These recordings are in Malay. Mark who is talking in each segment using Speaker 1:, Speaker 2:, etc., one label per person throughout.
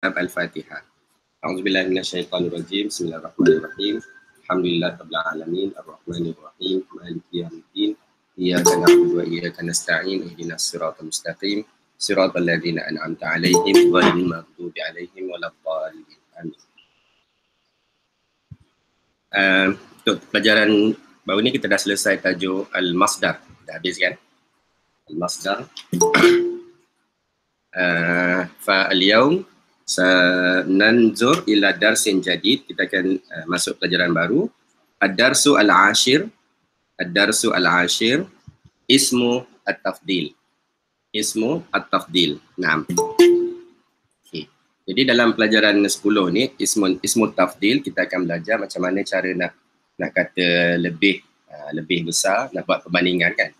Speaker 1: Al-Fatihah. A'udzubillahi minasyaitonirrajim. Bismillahirrahmanirrahim. Alhamdulillahirabbil alamin, arrahmanirrahim, maliki yaumiddin. Iyyaka na'budu wa iyyaka nasta'in. Ihdinas siratal mustaqim. Siratal ladzina an'amta 'alaihim ghairil maghdubi 'alaihim waladdallin. Amin. Untuk pelajaran baru ni kita dah selesai tajuk Al-Masdar. Dah habis kan? Al-Masdar. Al-yawm sananzur ila darsin jadid. Kita akan masuk pelajaran baru. Ad-darsu al-ashir. Ad-darsu al-ashir. Ismu at-tafdil. Ismu at-tafdil. Naam. Okay. Jadi dalam pelajaran 10 ni, ismu tafdil, kita akan belajar macam mana cara nak kata lebih besar, nak buat perbandingan kan.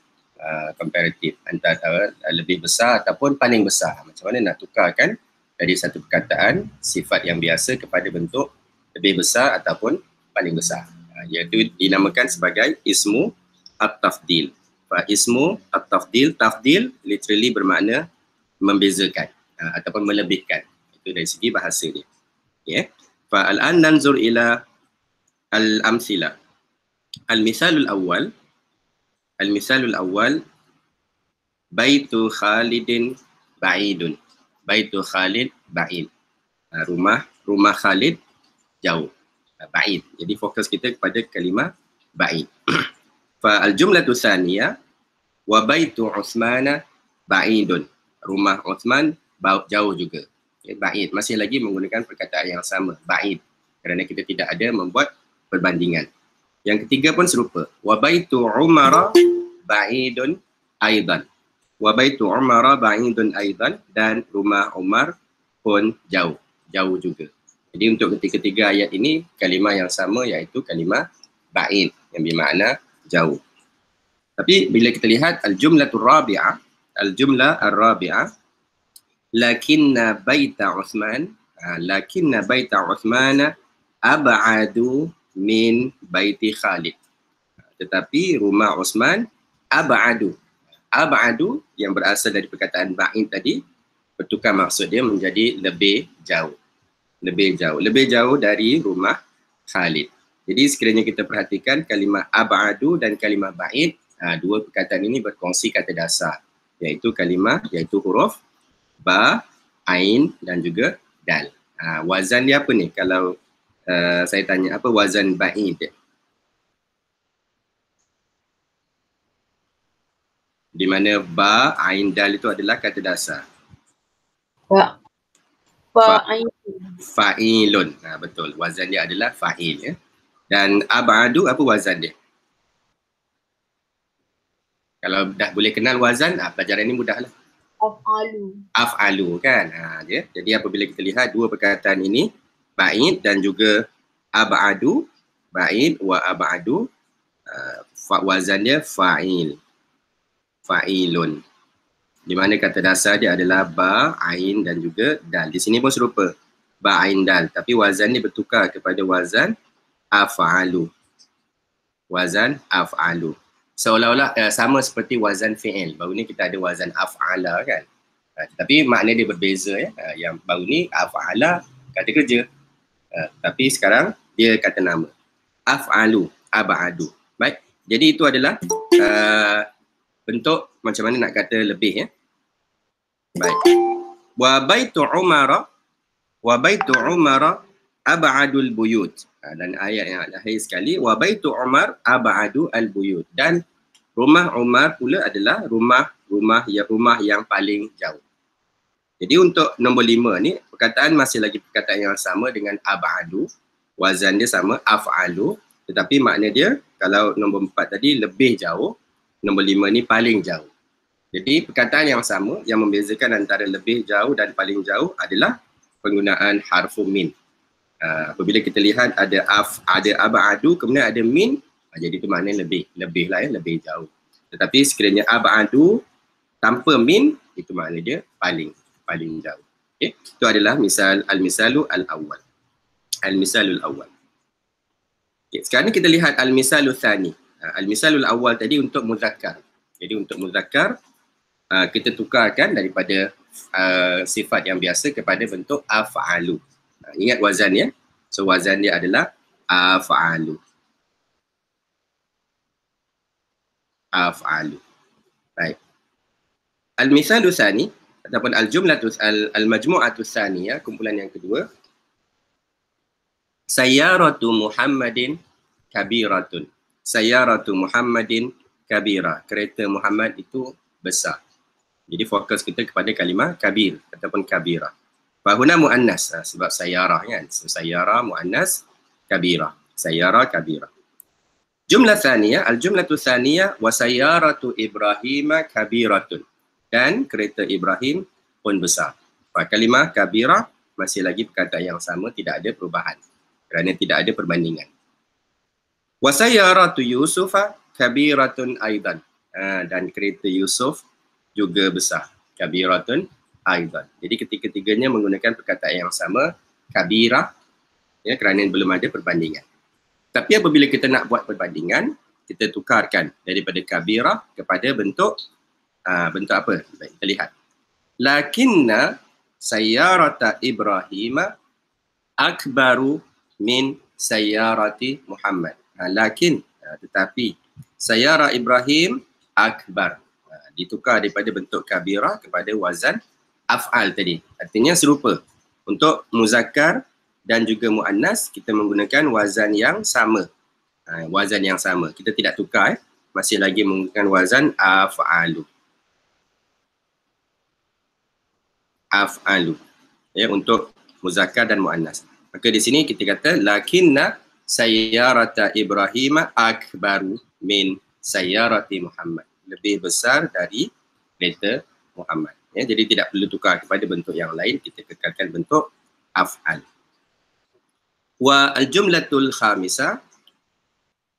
Speaker 1: Komparatif antara lebih besar ataupun paling besar. Macam mana nak tukarkan dari satu perkataan sifat yang biasa kepada bentuk lebih besar ataupun paling besar. Iaitu dinamakan sebagai ismu at-tafdil. Ismu at-tafdil, tafdil literally bermakna membezakan ataupun melebihkan. Itu dari segi bahasa dia. Okay. Al-an nanzur ila al-amthila. Al-misalul awal. Al-misalul awal, Baitu Khalidin ba'idun. Baitu Khalid ba'id. Rumah Khalid jauh. Ba'id. Jadi fokus kita kepada kalimah ba'id. Fa al-jumlatu tsaniyah wa baitu Uthmana ba'idun. Rumah Uthman jauh juga. Okay, ba'id. Masih lagi menggunakan perkataan yang sama, ba'id. Kerana kita tidak ada membuat perbandingan. Yang ketiga pun serupa. Wa baitu Umara ba'idun aidan. Wa baitu Umara ba'idun aidan, dan rumah Umar pun jauh juga. Jadi untuk ketiga ayat ini kalimah yang sama, iaitu kalimah ba'id yang bermakna jauh. Tapi bila kita lihat al-jumlatur rabi'ah, al-jumlah ar-rabi'ah, lakinna baita Uthman, lakinna baita Uthmana ab'adu min baiti Khalid. Tetapi rumah Uthman ab'adu. Ab'adu yang berasal dari perkataan ba'id tadi, bertukar maksud dia menjadi lebih jauh. Lebih jauh dari rumah Khalid. Jadi sekiranya kita perhatikan kalimah ab'adu dan kalimah ba'id, dua perkataan ini berkongsi kata dasar, iaitu huruf ba, ain dan juga dal. Wazan dia apa ni? Kalau saya tanya apa wazan ba'id? Di mana ba, ain, dal itu adalah kata dasar. Fa'ilun. Betul. Wazan dia adalah fa'il ya. Dan ab'adu apa wazan dia? Kalau dah boleh kenal wazan, pelajaran ini mudahlah. Af'alu kan. Jadi apabila kita lihat dua perkataan ini, ba'id dan juga ab'adu, ba'id wa ab'adu, wazannya fa'ilun. Di mana kata dasar dia adalah ba, ain dan juga dal. Di sini pun serupa, ba, ain, dal. Tapi wazan ni bertukar kepada wazan af'alu. Wazan af'alu. Seolah-olah sama seperti wazan fi'il. Baru ni kita ada wazan af'ala kan. Tapi makna dia berbeza ya. Yang baru ni af'ala kata kerja. Tapi sekarang dia kata nama. Af'alu, ab'adu. Baik. Jadi itu adalah bentuk macam mana nak kata lebih ya. Baik. Wa baitu Umara ab'adul buyut. Dan ayat yang akhir sekali, wa baitu Umar ab'adu al-buyut. Dan rumah Umar pula adalah rumah yang paling jauh. Jadi untuk nombor 5 ni, perkataan masih lagi perkataan yang sama dengan ab'adu. Wazan dia sama, af'alu. Tetapi makna dia, kalau nombor 4 tadi lebih jauh, nombor 5 ni paling jauh. Jadi perkataan yang sama, yang membezakan antara lebih jauh dan paling jauh adalah penggunaan harfu min. Apabila kita lihat ada ab'adu, kemudian ada min, jadi itu maknanya lebih lah ya, lebih jauh. Tetapi sekiranya ab'adu tanpa min, itu maknanya dia paling jauh. Okay? Itu adalah al-misalu al-awwal. Al-misalul awwal. Okay, sekarang kita lihat al-misalul thani. Al-misalul awwal tadi untuk muzakkar. Jadi untuk muzakkar, kita tukarkan daripada sifat yang biasa kepada bentuk af'alu. Ingat wazan ya. So wazan dia adalah af'alu. Af'alu. Baik. Al-mithalu tsani ataupun al-majmu'atu tsaniyah, kumpulan yang kedua. Sayyaratu Muhammadin kabiratun. Sayyaratu Muhammadin kabira. Kereta Muhammad itu besar. Jadi fokus kita kepada kalimah kabir ataupun kabira. Fahuna muannas, sebab sayyarah kan. So, sayyarah muannas, kabira. Sayyarah kabira. Jumlah tsaniyah, al-jumlatu tsaniyah wa sayyaratu Ibrahim kabiratun. Dan kereta Ibrahim pun besar. Kalimah kabira masih lagi perkataan yang sama, tidak ada perubahan. Kerana tidak ada perbandingan. Wa sayyaratu Yusufa kabiratun aidan. Dan kereta Yusuf juga besar. Kabiratun aidan. Jadi ketiga-tiganya menggunakan perkataan yang sama, kabirah, ya, kerana belum ada perbandingan. Tapi apabila kita nak buat perbandingan, kita tukarkan daripada kabirah kepada bentuk apa? Baik, kita lihat. Lakinna sayyarata Ibrahim akbaru min sayyarati Muhammad. Lakin, tetapi sayyara Ibrahim akbar. Ditukar daripada bentuk kabirah kepada wazan af'al tadi. Artinya serupa. Untuk muzakkar dan juga muannas kita menggunakan wazan yang sama. Wazan yang sama. Kita tidak tukar. Masih lagi menggunakan wazan af'alu. Af'alu. Ya, untuk muzakkar dan muannas. Maka di sini kita kata lakinna sayyarata Ibrahim akbaru min sayyarati Muhammad. Lebih besar dari kereta Muhammad. Ya, jadi tidak perlu tukar kepada bentuk yang lain, kita kekalkan bentuk af'al. Wa al-jumlatul khamisa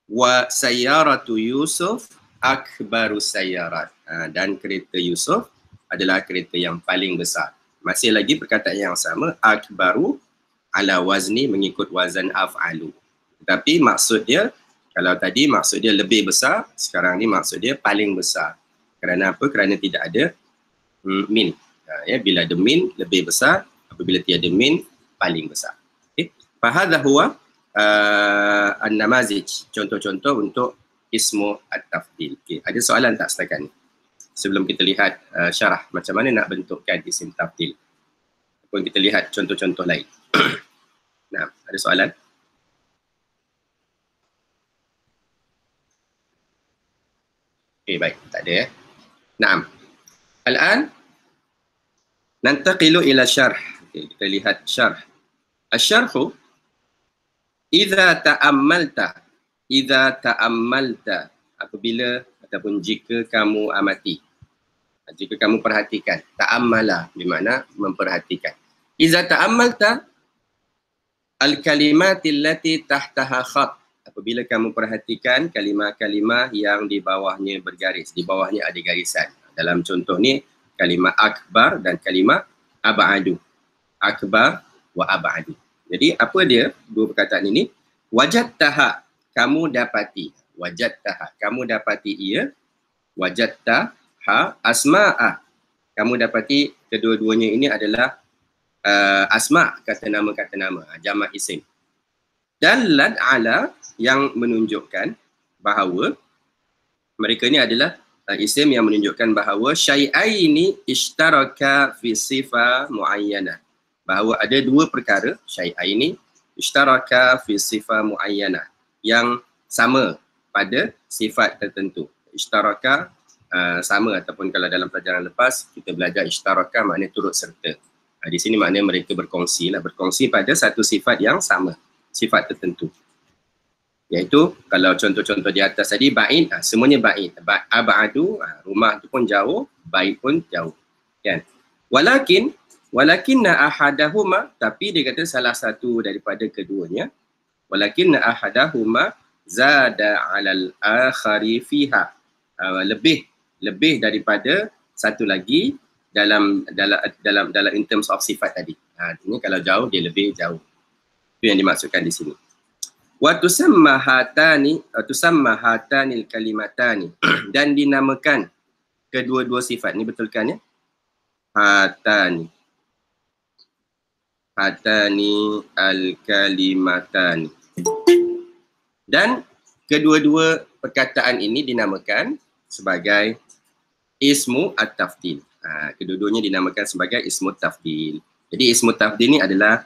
Speaker 1: wa sayyaratu Yusuf akbaru sayyarat. Dan kereta Yusuf adalah kereta yang paling besar. Masih lagi perkataan yang sama, akbaru ala wazni mengikut wazan af'alu. Tetapi maksud dia, kalau tadi maksud dia lebih besar, sekarang ni maksud dia paling besar. Kerana apa? Kerana tidak ada min. Ya, bila ada min, lebih besar. Apabila tiada min, paling besar. Okay. Fahadha huwa an-namazij. Contoh-contoh untuk ismu at-tafdil. Okay. Ada soalan tak setakat ni? Sebelum kita lihat syarah macam mana nak bentukkan isim tafdil. Ataupun kita lihat contoh-contoh lain. Nah, ada soalan? Okay, baik. Tak ada ya. Naam. Al-an nantaqilu ila syarh. Okay, kita lihat syarh. Asy-syarhu idza ta'ammalta apabila ataupun jika kamu amati. Jika kamu perhatikan. Ta'ammala bermakna memperhatikan. Idza ta'ammalta al-kalimatil lati tahtaha khat. Apabila kamu perhatikan kalimah-kalimah yang di bawahnya bergaris, di bawahnya ada garisan. Dalam contoh ni kalimah akbar dan kalimah ab'adu. Akbar wa ab'adu. Jadi apa dia dua perkataan ini? Wajadtaha, kamu dapati. Wajadtaha, kamu dapati ia. Wajadtaha asma'a. Kamu dapati kedua-duanya ini adalah asma, kata nama, jamak isim. Dan lad ala yang menunjukkan bahawa mereka ini adalah isim yang menunjukkan bahawa syai'aini ishtaraka fi sifah muayyanah. Bahawa ada dua perkara, syai'aini ishtaraka fi sifah muayyanah, yang sama pada sifat tertentu. Ishtaraka sama, ataupun kalau dalam pelajaran lepas kita belajar ishtaraka maknanya turut serta. Di sini maknanya mereka berkongsi pada satu sifat yang sama, sifat tertentu. Iaitu kalau contoh-contoh di atas tadi, ba'id, semuanya ba'id. Ab'adu, rumah tu pun jauh, ba'id pun jauh. Kan? Walakinna ahadahuma, tapi dia kata salah satu daripada keduanya, walakinna ahadahuma zada 'alal akhari fiha. Lebih daripada satu lagi dalam in terms of sifat tadi. Artinya kalau jauh dia lebih jauh. Itu yang dimaksudkan di sini. Wa tusamma hatanil kalimatani, dan dinamakan kedua-dua sifat ni, betulkan ya? hatani. Hatani al-kalimatani. Dan kedua-dua perkataan ini dinamakan sebagai ismu at-tafdil. Kedua-duanya dinamakan sebagai ismu tafdil. Jadi ismu tafdil ni adalah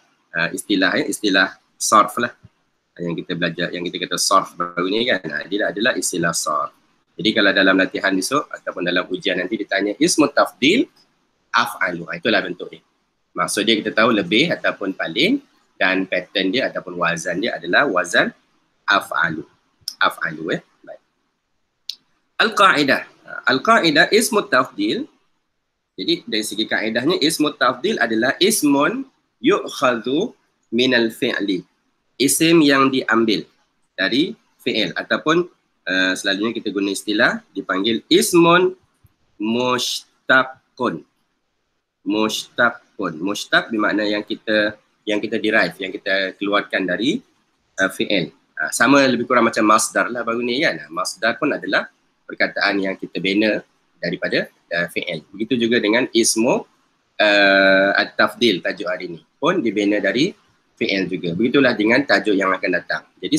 Speaker 1: istilah sarf lah. Yang kita belajar, yang kita kata sarf baru ni kan. Dia adalah istilah sarf. Jadi kalau dalam latihan besok ataupun dalam ujian nanti ditanya ismu tafdil af'alu. Itulah bentuk dia. Maksud dia kita tahu lebih ataupun paling, dan pattern dia ataupun wazan dia adalah wazan af'alu. Af'alu baik. Al-qa'idah. Al-qa'idah ismu tafdil. Jadi dari segi kaedahnya ismu tafdil adalah ismun yu'khadhu minal fi'li. Isim yang diambil dari fi'il ataupun selalunya kita guna istilah dipanggil ismun mushtaqun. Mushtaqun. Mushtaq bermakna yang kita derive, yang kita keluarkan dari fi'il. Sama lebih kurang macam masdar lah baru ni kan. Masdar pun adalah perkataan yang kita bina daripada fi'il. Begitu juga dengan ismu at-tafdil, tajuk hari ni pun dibina dari fi'il juga. Begitulah dengan tajuk yang akan datang. Jadi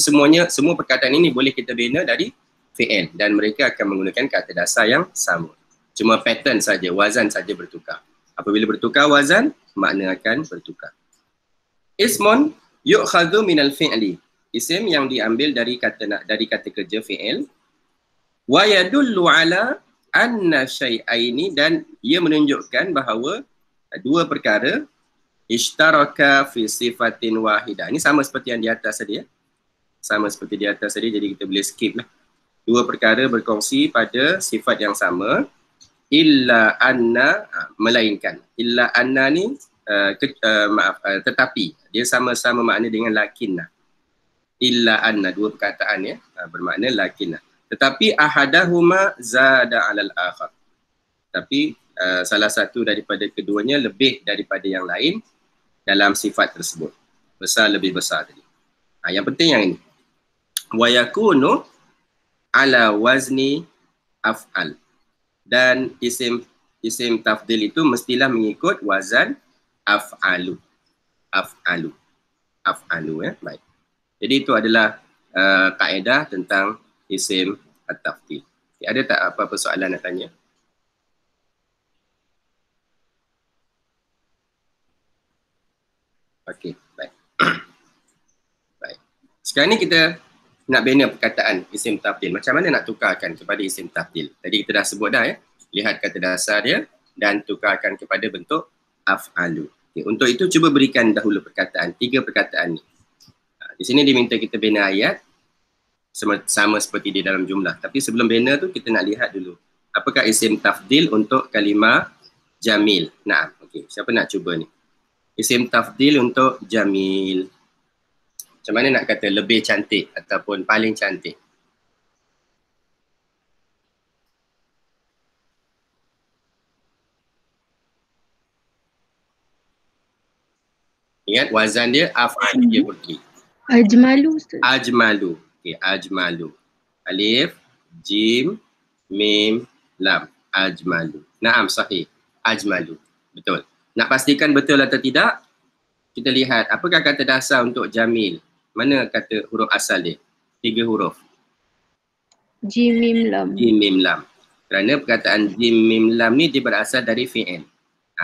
Speaker 1: semua perkataan ini boleh kita bina dari fi'il dan mereka akan menggunakan kata dasar yang sama. Cuma pattern saja, wazan saja bertukar. Apabila bertukar wazan, makna akan bertukar. Ismun yu'khadhu minal fi'li. Isim yang diambil dari kata kerja fi'il. Wa yadullu ala anna syai'aini, dan ia menunjukkan bahawa dua perkara ishtaraka fi sifatin wahidah. Ini sama seperti yang di atas tadi ya. Sama seperti di atas tadi, jadi kita boleh skip lah. Dua perkara berkongsi pada sifat yang sama. Illa anna, melainkan. Illa anna ni tetapi. Dia sama-sama makna dengan lakinna. Illa anna, dua perkataan ya, bermakna lakinna. Tetapi ahadahuma zada alal akhar. Tapi salah satu daripada keduanya lebih daripada yang lain dalam sifat tersebut. Besar lebih besar tadi. Yang penting yang ini. Wa yakunu ala wazni af'al. Dan isim tafdil itu mestilah mengikut wazan af'alu. Af'alu. Af'alu ya. Baik. Jadi itu adalah kaedah tentang isim at-tafdil. Ada tak apa-apa soalan nak tanya? Okey, baik. Baik. Sekarang ni kita nak bina perkataan isim tafdil. Macam mana nak tukarkan kepada isim tafdil? Tadi kita dah sebut dah ya. Lihat kata dasar dia dan tukarkan kepada bentuk af'alu. Okay. Untuk itu cuba berikan dahulu perkataan, 3 perkataan ni. Di sini diminta kita bina ayat sama seperti di dalam jumlah. Tapi sebelum bina tu kita nak lihat dulu. Apakah isim tafdil untuk kalimah jamil? Naam. Okey, siapa nak cuba ni? Isim tafdil untuk jamil. Macam mana nak kata lebih cantik ataupun paling cantik? Ingat wazan dia af'al dia putri.
Speaker 2: Ajmalu Ustaz.
Speaker 1: Ajmalu. Okey, ajmalu. Alif, jim, mim, lam. Ajmalu. Naam, sahih. Ajmalu. Betul. Nak pastikan betul atau tidak, kita lihat apakah kata dasar untuk jamil. Mana kata huruf asal dia? 3 huruf.
Speaker 2: Jim mim lam.
Speaker 1: Jim mim lam. Kerana perkataan jim mim lam ni dia berasal dari fi'il.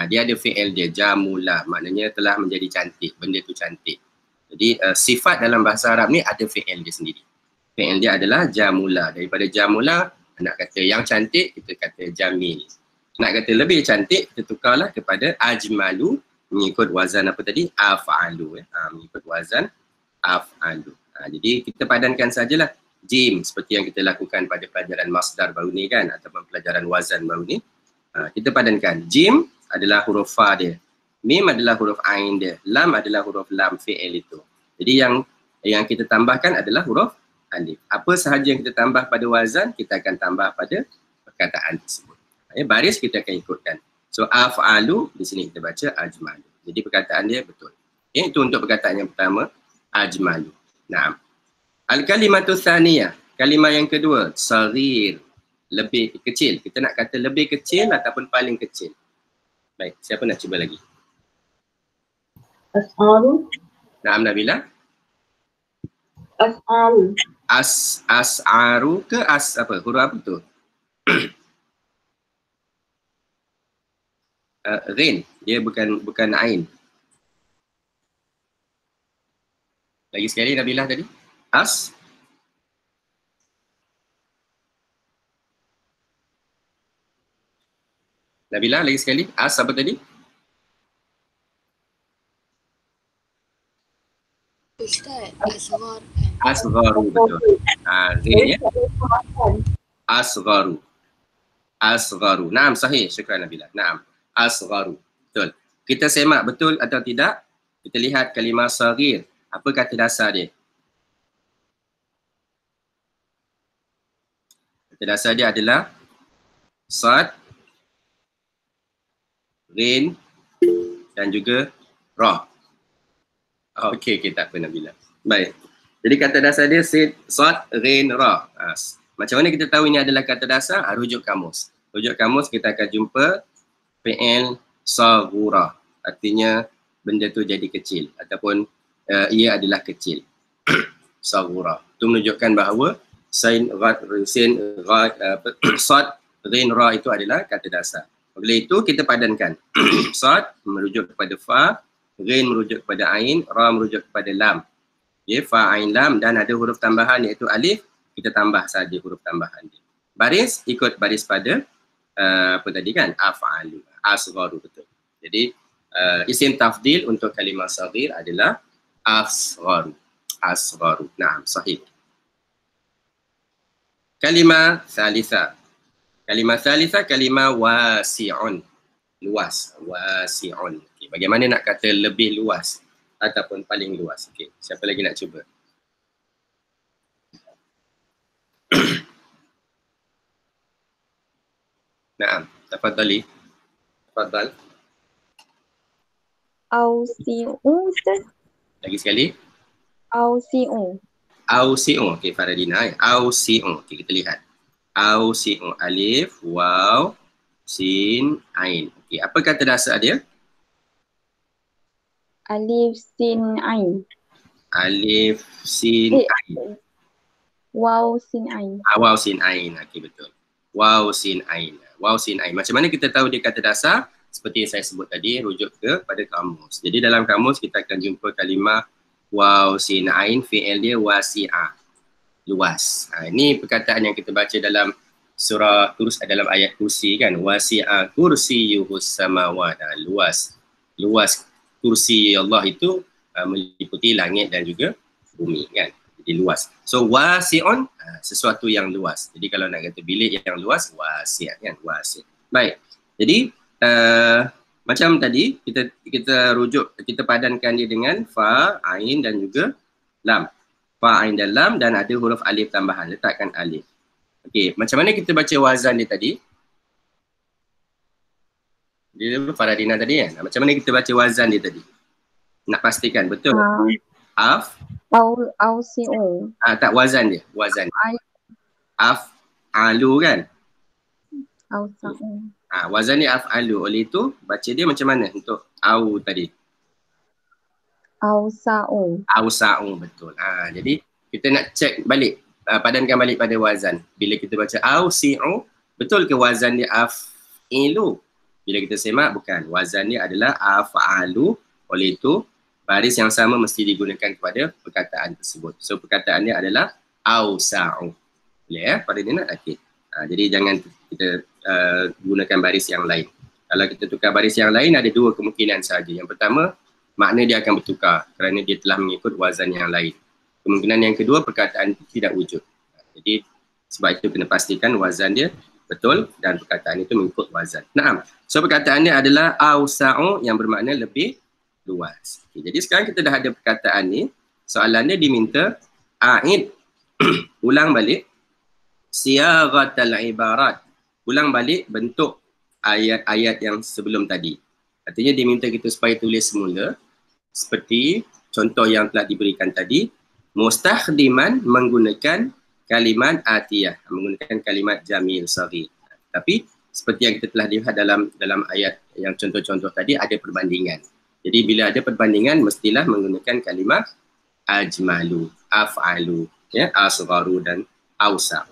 Speaker 1: Dia ada fi'il dia, jamula. Maknanya telah menjadi cantik. Benda tu cantik. Jadi sifat dalam bahasa Arab ni ada fi'il dia sendiri. Fi'il dia adalah jamula. Daripada jamula, nak kata yang cantik, kita kata jamil. Nak kata lebih cantik, kita tukarlah kepada ajmalu. Mengikut wazan apa tadi? Af'alu. Mengikut wazan af'alu. Jadi kita padankan sajalah jim seperti yang kita lakukan pada pelajaran masdar baru ni kan, ataupun pelajaran wazan baru ni. Kita padankan jim adalah huruf fa dia, mim adalah huruf ain dia, lam adalah huruf lam fi'il itu. Jadi yang kita tambahkan adalah huruf alif. Apa sahaja yang kita tambah pada wazan, kita akan tambah pada perkataan tersebut. Baris kita akan ikutkan. So af'alu, di sini kita baca ajmalu. Jadi perkataan dia betul. Itu untuk perkataan yang pertama, ajmalu. Naam. Al-kalimatu thaniyah. Kalimah yang kedua, saghir. Lebih kecil. Kita nak kata lebih kecil ataupun paling kecil. Baik, siapa nak cuba lagi?
Speaker 3: As'aru.
Speaker 1: Naam Nabila?
Speaker 3: As'aru.
Speaker 1: As'aru ke apa? Huruf apa tu? Ghin. Dia bukan ain. Lagi sekali Nabila tadi. Nabila lagi sekali. Apa tadi?
Speaker 4: Ustaz, asghar.
Speaker 1: Asgharu, betul. Ghin ya. Asgharu. Asgharu. Naam, sahih. Syukran Nabila. Naam. Asgharu. Betul. Kita semak betul atau tidak? Kita lihat kalimah saghir. Apa kata dasar dia? Kata dasar dia adalah sad, ghin dan juga ra. Okey, tak apa Nabila. Baik. Jadi kata dasar dia sad, ghin, ra. Macam mana kita tahu ini adalah kata dasar? Rujuk kamus. Rujuk kamus kita akan jumpa fi'il saghura. Artinya benda tu jadi kecil ataupun ia adalah kecil. Saghura. Itu menunjukkan bahawa sad, ghin, ra itu adalah kata dasar. Oleh itu kita padankan. Sad merujuk kepada fa, ghin merujuk kepada ain, ra merujuk kepada lam. Ya, fa, ain, lam dan ada huruf tambahan iaitu alif, kita tambah saja huruf tambahan dia. Baris ikut baris pada apa tadi kan? Af'alu, asgharu, betul. Jadi isim tafdil untuk kalimah saghir adalah asgharu. Asgharu. Naam, sahih. Kalimah thalitha. Kalimah thalitha, kalimah wasi'un. Luas. Wasi'un. Okay. Bagaimana nak kata lebih luas ataupun paling luas? Okay. Siapa lagi nak cuba? Naam. Tafadhali. Tafadhal.
Speaker 2: Ausi'u Ustaz.
Speaker 1: Lagi sekali.
Speaker 2: Ausi'u.
Speaker 1: Ausi'u. Okey, Faradina. Ausi'u. Okey, kita lihat. Ausi'u. Alif, waw, sin, ain. Okey, apa kata dasar dia?
Speaker 2: Alif, sin, ain.
Speaker 1: Alif, sin, ain.
Speaker 2: Waw, sin, ain.
Speaker 1: Waw, sin, ain. Okey, betul. Waw, sin, ain. Waw, sin, ain. Macam mana kita tahu dia kata dasar? Seperti yang saya sebut tadi, rujuk kepada kamus. Jadi dalam kamus kita akan jumpa kalimah waw, sin, ain, fi'il dia wasi'ah. Luas. Ini perkataan yang kita baca dalam surah dalam ayat kursi kan. Wasi'a kursiyuhus samawat. Luas. Luas kursi Allah itu meliputi langit dan juga bumi kan. Jadi luas. So wasi'un, sesuatu yang luas. Jadi kalau nak kata bilik yang luas, wasi' kan. Wasi'. Baik. Jadi macam tadi kita rujuk, kita padankan dia dengan fa, ain dan juga lam. Fa, ain dan lam dan ada huruf alif tambahan. Letakkan alif. Okey, macam mana kita baca wazan dia tadi? Dia Faradina tadi kan? Macam mana kita baca wazan dia tadi? Nak pastikan betul. Af.
Speaker 2: Ausi'u.
Speaker 1: Tak, wazan dia. Wazan. Af, alu kan?
Speaker 2: Ausi'u.
Speaker 1: Wazan dia af'alu. Oleh itu, baca dia macam mana untuk au tadi?
Speaker 2: Ausa'u.
Speaker 1: Ausa'u, betul. Jadi, kita nak cek balik, padankan balik pada wazan. Bila kita baca ausi'u, betul ke wazan dia af'ilu? Bila kita semak, bukan. Wazan dia adalah af'alu. Oleh itu, baris yang sama mesti digunakan kepada perkataan tersebut. So, perkataan dia adalah ausa'u. Boleh pada dia nak? Okay. Jadi, jangan kita gunakan baris yang lain. Kalau kita tukar baris yang lain, ada dua kemungkinan sahaja. Yang pertama, makna dia akan bertukar kerana dia telah mengikut wazan yang lain. Kemungkinan yang kedua, perkataan itu tidak wujud. Jadi, sebab itu kena pastikan wazan dia betul dan perkataan itu mengikut wazan. Naam. So, perkataan dia adalah ausa'u yang bermakna lebih luas. Okay, jadi, sekarang kita dah ada perkataan ni. Soalannya diminta a'id. Ulang balik. Siyaghatal ibarat. Ulang balik bentuk ayat-ayat yang sebelum tadi. Artinya diminta kita supaya tulis semula seperti contoh yang telah diberikan tadi. Mustakhdiman menggunakan kalimat atiyah, menggunakan kalimat jamil saghir. Tapi seperti yang kita telah lihat dalam ayat yang contoh-contoh tadi, ada perbandingan. Jadi bila ada perbandingan, mestilah menggunakan kalimah ajmalu, af'alu, ya, asgharu dan awsa'.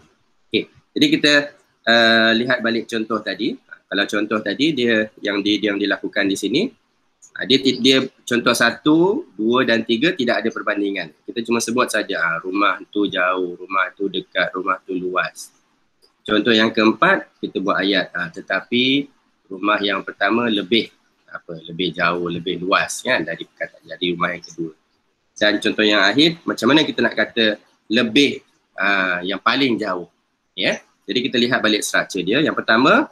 Speaker 1: Okay. Jadi kita lihat balik contoh tadi. Kalau contoh tadi dia yang dilakukan di sini, dia contoh 1, 2 dan 3 tidak ada perbandingan. Kita cuma sebut saja rumah tu jauh, rumah tu dekat, rumah tu luas. Contoh yang keempat, kita buat ayat, tetapi rumah yang pertama lebih jauh, lebih luas kan dari rumah yang kedua. Dan contoh yang akhir, macam mana kita nak kata lebih yang paling jauh, ya. Jadi kita lihat balik struktur dia. Yang pertama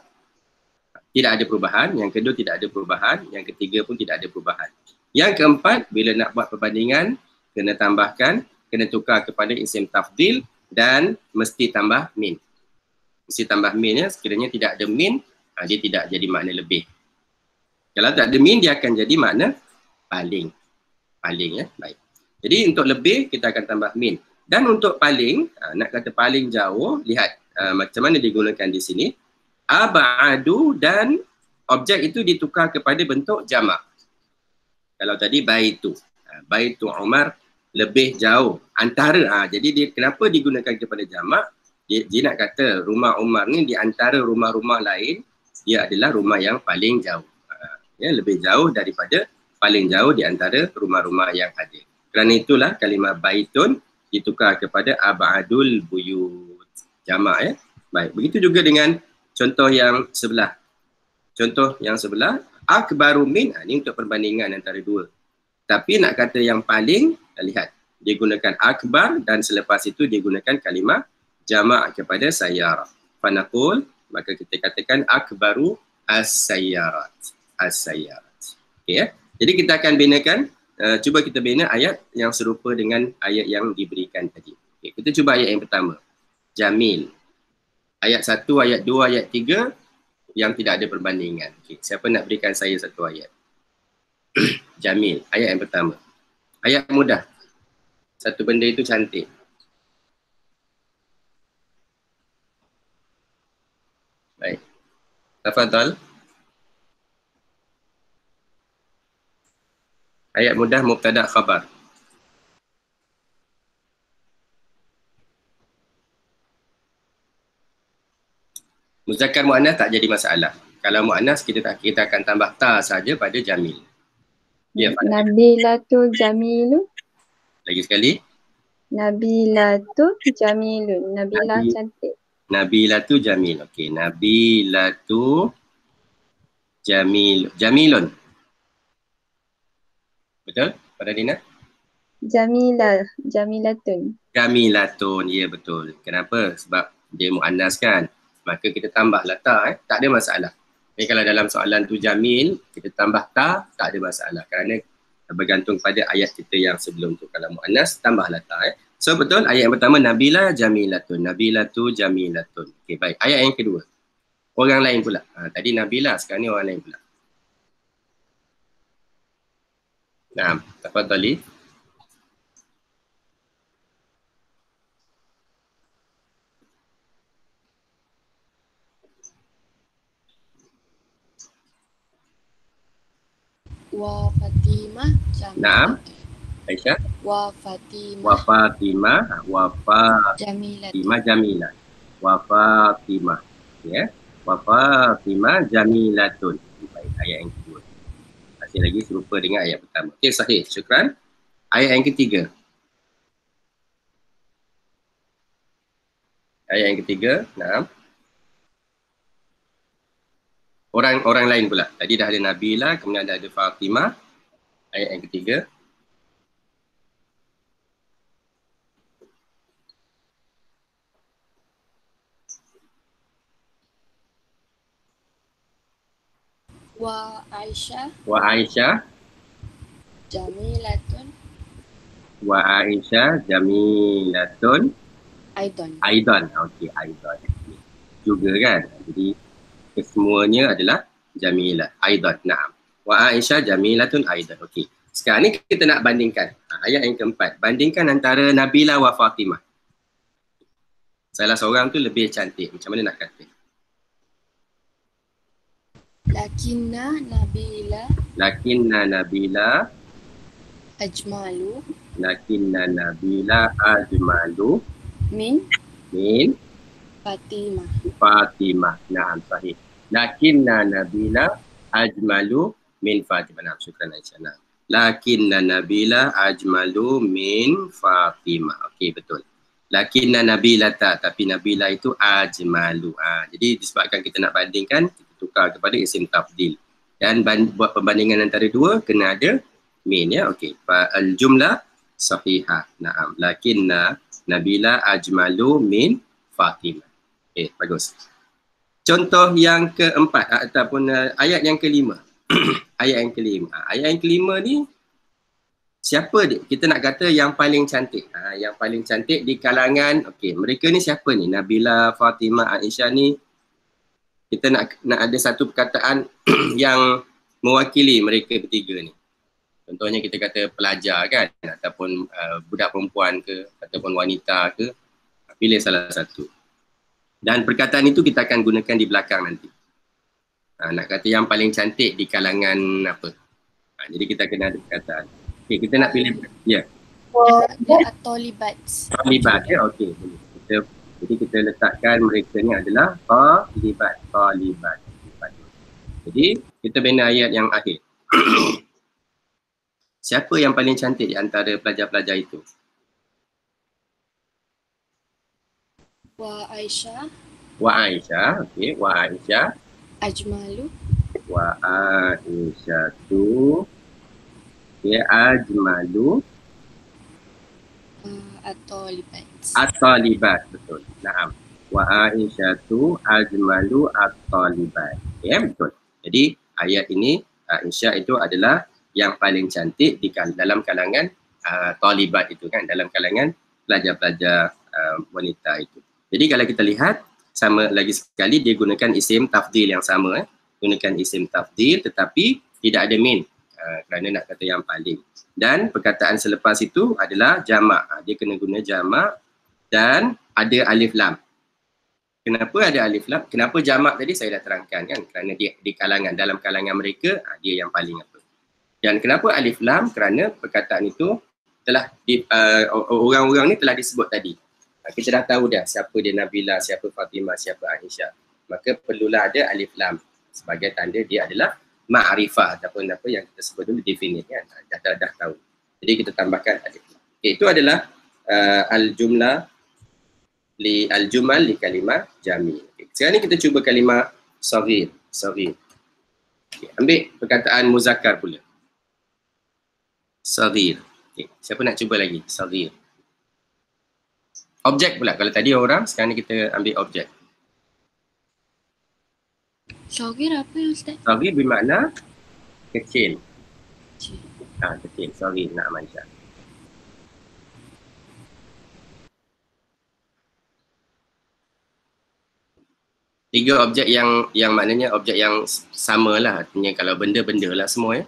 Speaker 1: tidak ada perubahan, yang kedua tidak ada perubahan, yang ketiga pun tidak ada perubahan. Yang keempat, bila nak buat perbandingan, kena tambahkan, kena tukar kepada isim tafdil dan mesti tambah min. Mesti tambah min, ya. Sekiranya tidak ada min, dia tidak jadi makna lebih. Kalau tak ada min, dia akan jadi makna paling. Paling, ya. Baik. Jadi untuk lebih, kita akan tambah min. Dan untuk paling, nak kata paling jauh, lihat macam mana digunakan di sini. Ab'adu, dan objek itu ditukar kepada bentuk jamak. Kalau tadi baitu. Baitu Umar lebih jauh. Antara, jadi dia kenapa digunakan kepada jamak? Dia nak kata rumah Umar ni di antara rumah-rumah lain, dia adalah rumah yang paling jauh. Ya, lebih jauh daripada paling jauh di antara rumah-rumah yang ada. Kerana itulah kalimah baitun ditukar kepada ab'adul buyut. Jamak, ya. Baik, begitu juga dengan contoh yang sebelah. Contoh yang sebelah, akbaru min, ini untuk perbandingan antara dua. Tapi nak kata yang paling, lihat, dia gunakan akbar dan selepas itu dia gunakan kalimah jamak kepada sayyarah. Fanaqul, maka kita katakan akbaru as-sayyarat. As-sayyarat. Okay, ya? Jadi kita akan binakan, cuba kita bina ayat yang serupa dengan ayat yang diberikan tadi. Okay, kita cuba ayat yang pertama. Jamil. Ayat 1, ayat 2, ayat 3 yang tidak ada perbandingan. Okay, siapa nak berikan saya satu ayat? Jamil. Ayat yang pertama. Ayat mudah. Satu benda itu cantik. Baik. Tafadhal. Ayat mudah mubtada khabar. Muzakkar muannas tak jadi masalah. Kalau muannas kita akan tambah ta saja pada jamil. Ya,
Speaker 2: Nabilatu jamilu.
Speaker 1: lagi sekali.
Speaker 2: Nabilatu jamilun. Nabilah cantik.
Speaker 1: Nabilatu jamil. Okey, Nabilatu jamilun. Betul? Pada Dina?
Speaker 2: Jamilatun.
Speaker 1: Jamilatun, ya betul. Kenapa? Sebab dia muannas kan. Maka kita tambah la ta, tak ada masalah. Jadi kalau dalam soalan tu jamil, kita tambah ta, tak ada masalah. Kerana bergantung pada ayat kita yang sebelum tu. Kalau muannas, tambah la ta. So betul, ayat yang pertama, Nabila jamilatun. Nabilatu jamilatun. Okey, baik. Ayat yang kedua. Orang lain pula. Tadi Nabila, sekarang ni orang lain pula. Nah, tafadhali.
Speaker 4: Wa Fatimah jamilatun.
Speaker 1: Naam. Aisyah.
Speaker 4: Wa Fatimah
Speaker 1: Wa Fatimah. Wa
Speaker 4: jamilatun.
Speaker 1: Fatimah jamilah. Wa Fatimah. Ya. Wa Fatimah jamilatun. Baik, ayat yang kedua. Masih lagi serupa dengan ayat pertama. Okey, sahih. Syukran. Ayat yang ketiga. Ayat yang ketiga. Naam. Orang lain pula. Tadi dah ada Nabila, kemudian ada Fatimah. Ayat yang ketiga.
Speaker 4: Wa Aisyah
Speaker 1: Wa Aisyah.
Speaker 4: jamilatun
Speaker 1: Wa Aisyah jamilatun. Aidan. Okey, Aidan. Juga kan. Jadi kesemuanya adalah jamilah. Aidan. Naam. Wa Aisyah jamilatun aidan. Okey. Sekarang ni kita nak bandingkan. Ayat yang keempat. Bandingkan antara Nabila wa Fatimah. Salah seorang tu lebih cantik. Macam mana nak kata?
Speaker 4: Lakinna Nabila
Speaker 1: Lakinna Nabila
Speaker 4: ajmalu
Speaker 1: Lakinna Nabila ajmalu
Speaker 4: min
Speaker 1: min
Speaker 4: Fatimah.
Speaker 1: Fatimah. Naam, sahih. Lakinna Nabila ajmalu min Fatimah. Naam, syukran Aisyah. Naam. Lakinna Nabila ajmalu min Fatimah. Okey, betul. Lakinna Nabila tak, tapi Nabila itu ajmalu. Jadi disebabkan kita nak bandingkan, kita tukar kepada isim tafdil. Dan buat perbandingan antara dua, kena ada min, ya. Okey. Al-jumlah sahihah. Naam. Lakinna Nabila ajmalu min Fatimah. Okey, bagus. Contoh yang keempat ataupun ayat yang kelima. Ayat yang kelima. Ayat yang kelima ni siapa dia? Kita nak kata yang paling cantik. Yang paling cantik di kalangan, okey, mereka ni siapa ni? Nabila, Fatimah, Aisyah ni. Kita nak ada satu perkataan yang mewakili mereka bertiga ni. Contohnya kita kata pelajar kan, ataupun budak perempuan ke, ataupun wanita ke. Pilih salah satu. Dan perkataan itu kita akan gunakan di belakang nanti. Nak kata yang paling cantik di kalangan apa. Jadi kita kena ada perkataan. Okay, kita nak pilih. Ya.
Speaker 4: At-Talibat.
Speaker 1: Talibat, ya. Okey. Jadi kita letakkan mereka ni adalah Talibat. Jadi kita bina ayat yang akhir. Siapa yang paling cantik di antara pelajar-pelajar itu?
Speaker 4: Wa Aisyah
Speaker 1: Wa Aisyah. Okey, Wa Aisyah.
Speaker 4: ajmalu
Speaker 1: Wa Aisyah tu ajmalu
Speaker 4: at-Talibat.
Speaker 1: at-talibat. Betul. Naam. Wa Aisyah tu ajmalu at-talibat. Ya, betul. Jadi ayat ini Aisyah itu adalah yang paling cantik di dalam kalangan talibat itu kan, dalam kalangan pelajar-pelajar wanita itu. Jadi kalau kita lihat sama lagi sekali dia gunakan isim tafdil yang sama, gunakan isim tafdil tetapi tidak ada min kerana nak kata yang paling. Dan perkataan selepas itu adalah jamak. Dia kena guna jamak dan ada alif lam. Kenapa ada alif lam? Kenapa jamak tadi saya dah terangkan kan, kerana dia di kalangan, dalam kalangan mereka dia yang paling apa. Dan kenapa alif lam? Kerana perkataan itu telah orang-orang ni telah disebut tadi. Kita dah tahu dah siapa dia Nabila, siapa Fatimah, siapa Aisyah. Maka perlulah ada alif lam sebagai tanda dia adalah ma'rifah ataupun apa yang kita sebut dulu definite kan. Dah tahu. Jadi kita tambahkan alif lam. Okay, itu adalah al-jumlah al-jumal li kalimah jami. Okay. Sekarang ni kita cuba kalimah saghir. Okay. Ambil perkataan muzakkar pula. Saghir. Okay. Siapa nak cuba lagi? Saghir. Objek pula. Kalau tadi orang, sekarang ni kita ambil objek.
Speaker 4: Saghir apa ya Ustaz?
Speaker 1: Saghir bermakna kecil.
Speaker 4: Kecil.
Speaker 1: Kecil. Saghir nak Aisyah. Tiga objek yang maknanya objek yang sama lah. Artinya kalau benda-benda lah semua ya.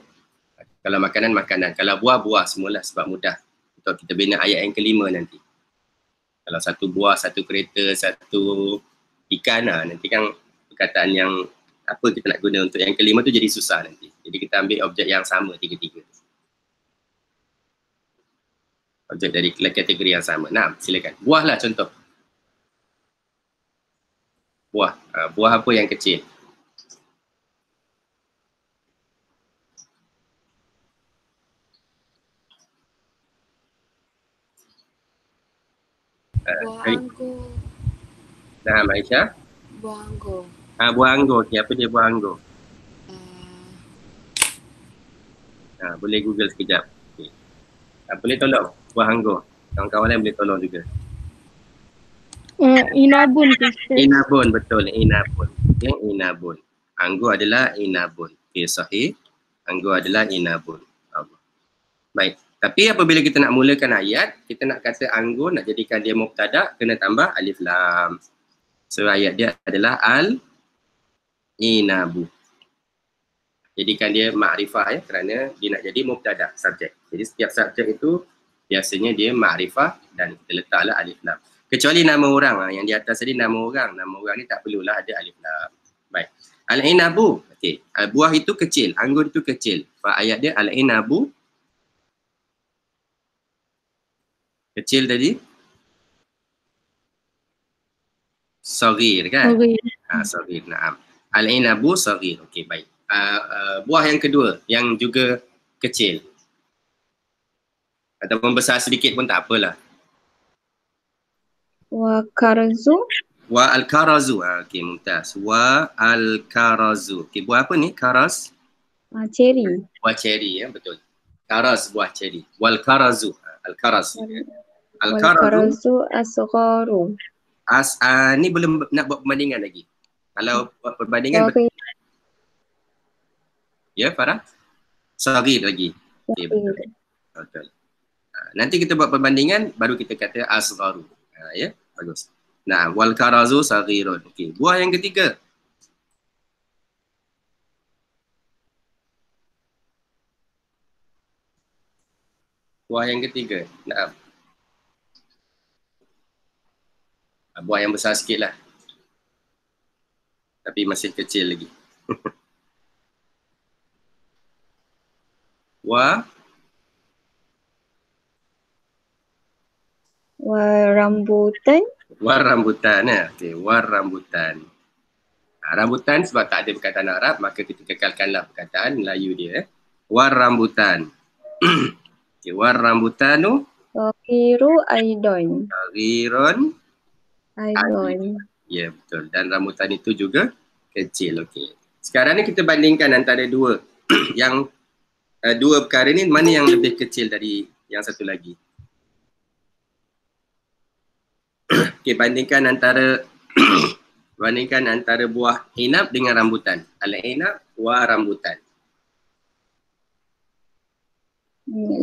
Speaker 1: Kalau makanan-makanan. Kalau buah-buah semualah sebab mudah. Untuk kita bina ayat yang kelima nanti. Kalau satu buah, satu kereta, satu ikan nanti kan perkataan yang apa kita nak guna untuk yang kelima tu jadi susah nanti. Jadi kita ambil objek yang sama tiga-tiga. Objek dari kategori yang sama. Nah, silakan. Buah lah contoh. Buah. Buah apa yang kecil?
Speaker 4: Buah anggur.
Speaker 1: Nah, Aisyah.
Speaker 4: Buah anggur.
Speaker 1: Buah anggur. Okay, apa dia buah anggur? Boleh Google sekejap. Okay. Boleh tolong buah anggur. Kawan-kawan lain boleh tolong juga.
Speaker 2: Inabun.
Speaker 1: Inabun, betul. Inabun. Okay, inabun. Anggur adalah inabun. Okay, sahih. Anggur adalah inabun. Baik. Tapi apabila kita nak mulakan ayat, kita nak kata anggur, nak jadikan dia mubtada, kena tambah alif lam. So ayat dia adalah al-inabu. Jadikan dia ma'rifah ya, kerana dia nak jadi mubtada, subjek. Jadi setiap subjek itu biasanya dia ma'rifah dan kita letaklah alif lam. Kecuali nama orang, yang di atas tadi nama orang. Nama orang ni tak perlulah ada alif lam. Baik. Al-inabu. Okey. Buah itu kecil. Anggur itu kecil. Ayat dia al-inabu. Kecil tadi. Saghir kan?
Speaker 2: Saghir.
Speaker 1: Saghir. Naam. Al-inabu saghir. Okey, baik. Buah yang kedua yang juga kecil. Ataupun besar sedikit pun tak apalah.
Speaker 2: Wa karzu.
Speaker 1: Wa al-karazu. Okey, mumtaz. Wa al-karazu. Okey, buah apa ni? Karas?
Speaker 2: Cherry.
Speaker 1: Buah cherry ya, betul. Karas buah cherry. Wal karazu. Al-karaz.
Speaker 2: Wal
Speaker 1: Al-karazu.
Speaker 2: karzu asgharu.
Speaker 1: Ni belum nak buat perbandingan lagi. Kalau buat perbandingan
Speaker 2: Saghir.
Speaker 1: ya, Farah? Saghir lagi. Okay, betul. Betul. Nanti kita buat perbandingan baru kita kata asgharu. Ya, bagus. Nah, wal karazu saghirun. Okey, buah yang ketiga. Buah yang ketiga. Nah. Buah yang besar sikit lah. Tapi masih kecil lagi. Wa
Speaker 2: rambutan.
Speaker 1: War rambutan ya. Okey, war rambutan. Rambutan sebab tak ada perkataan Arab, maka kita kekalkanlah perkataan Melayu dia. War rambutan. Okey, war rambutanu
Speaker 2: Saghiru aidon.
Speaker 1: saghirun.
Speaker 2: Aidon.
Speaker 1: Ya, betul. Dan rambutan itu juga kecil. Okey. Sekarang ni kita bandingkan antara dua. Yang dua perkara ni mana yang lebih kecil dari yang satu lagi? Okey, bandingkan antara buah inab dengan rambutan. Al-inab wa rambutan.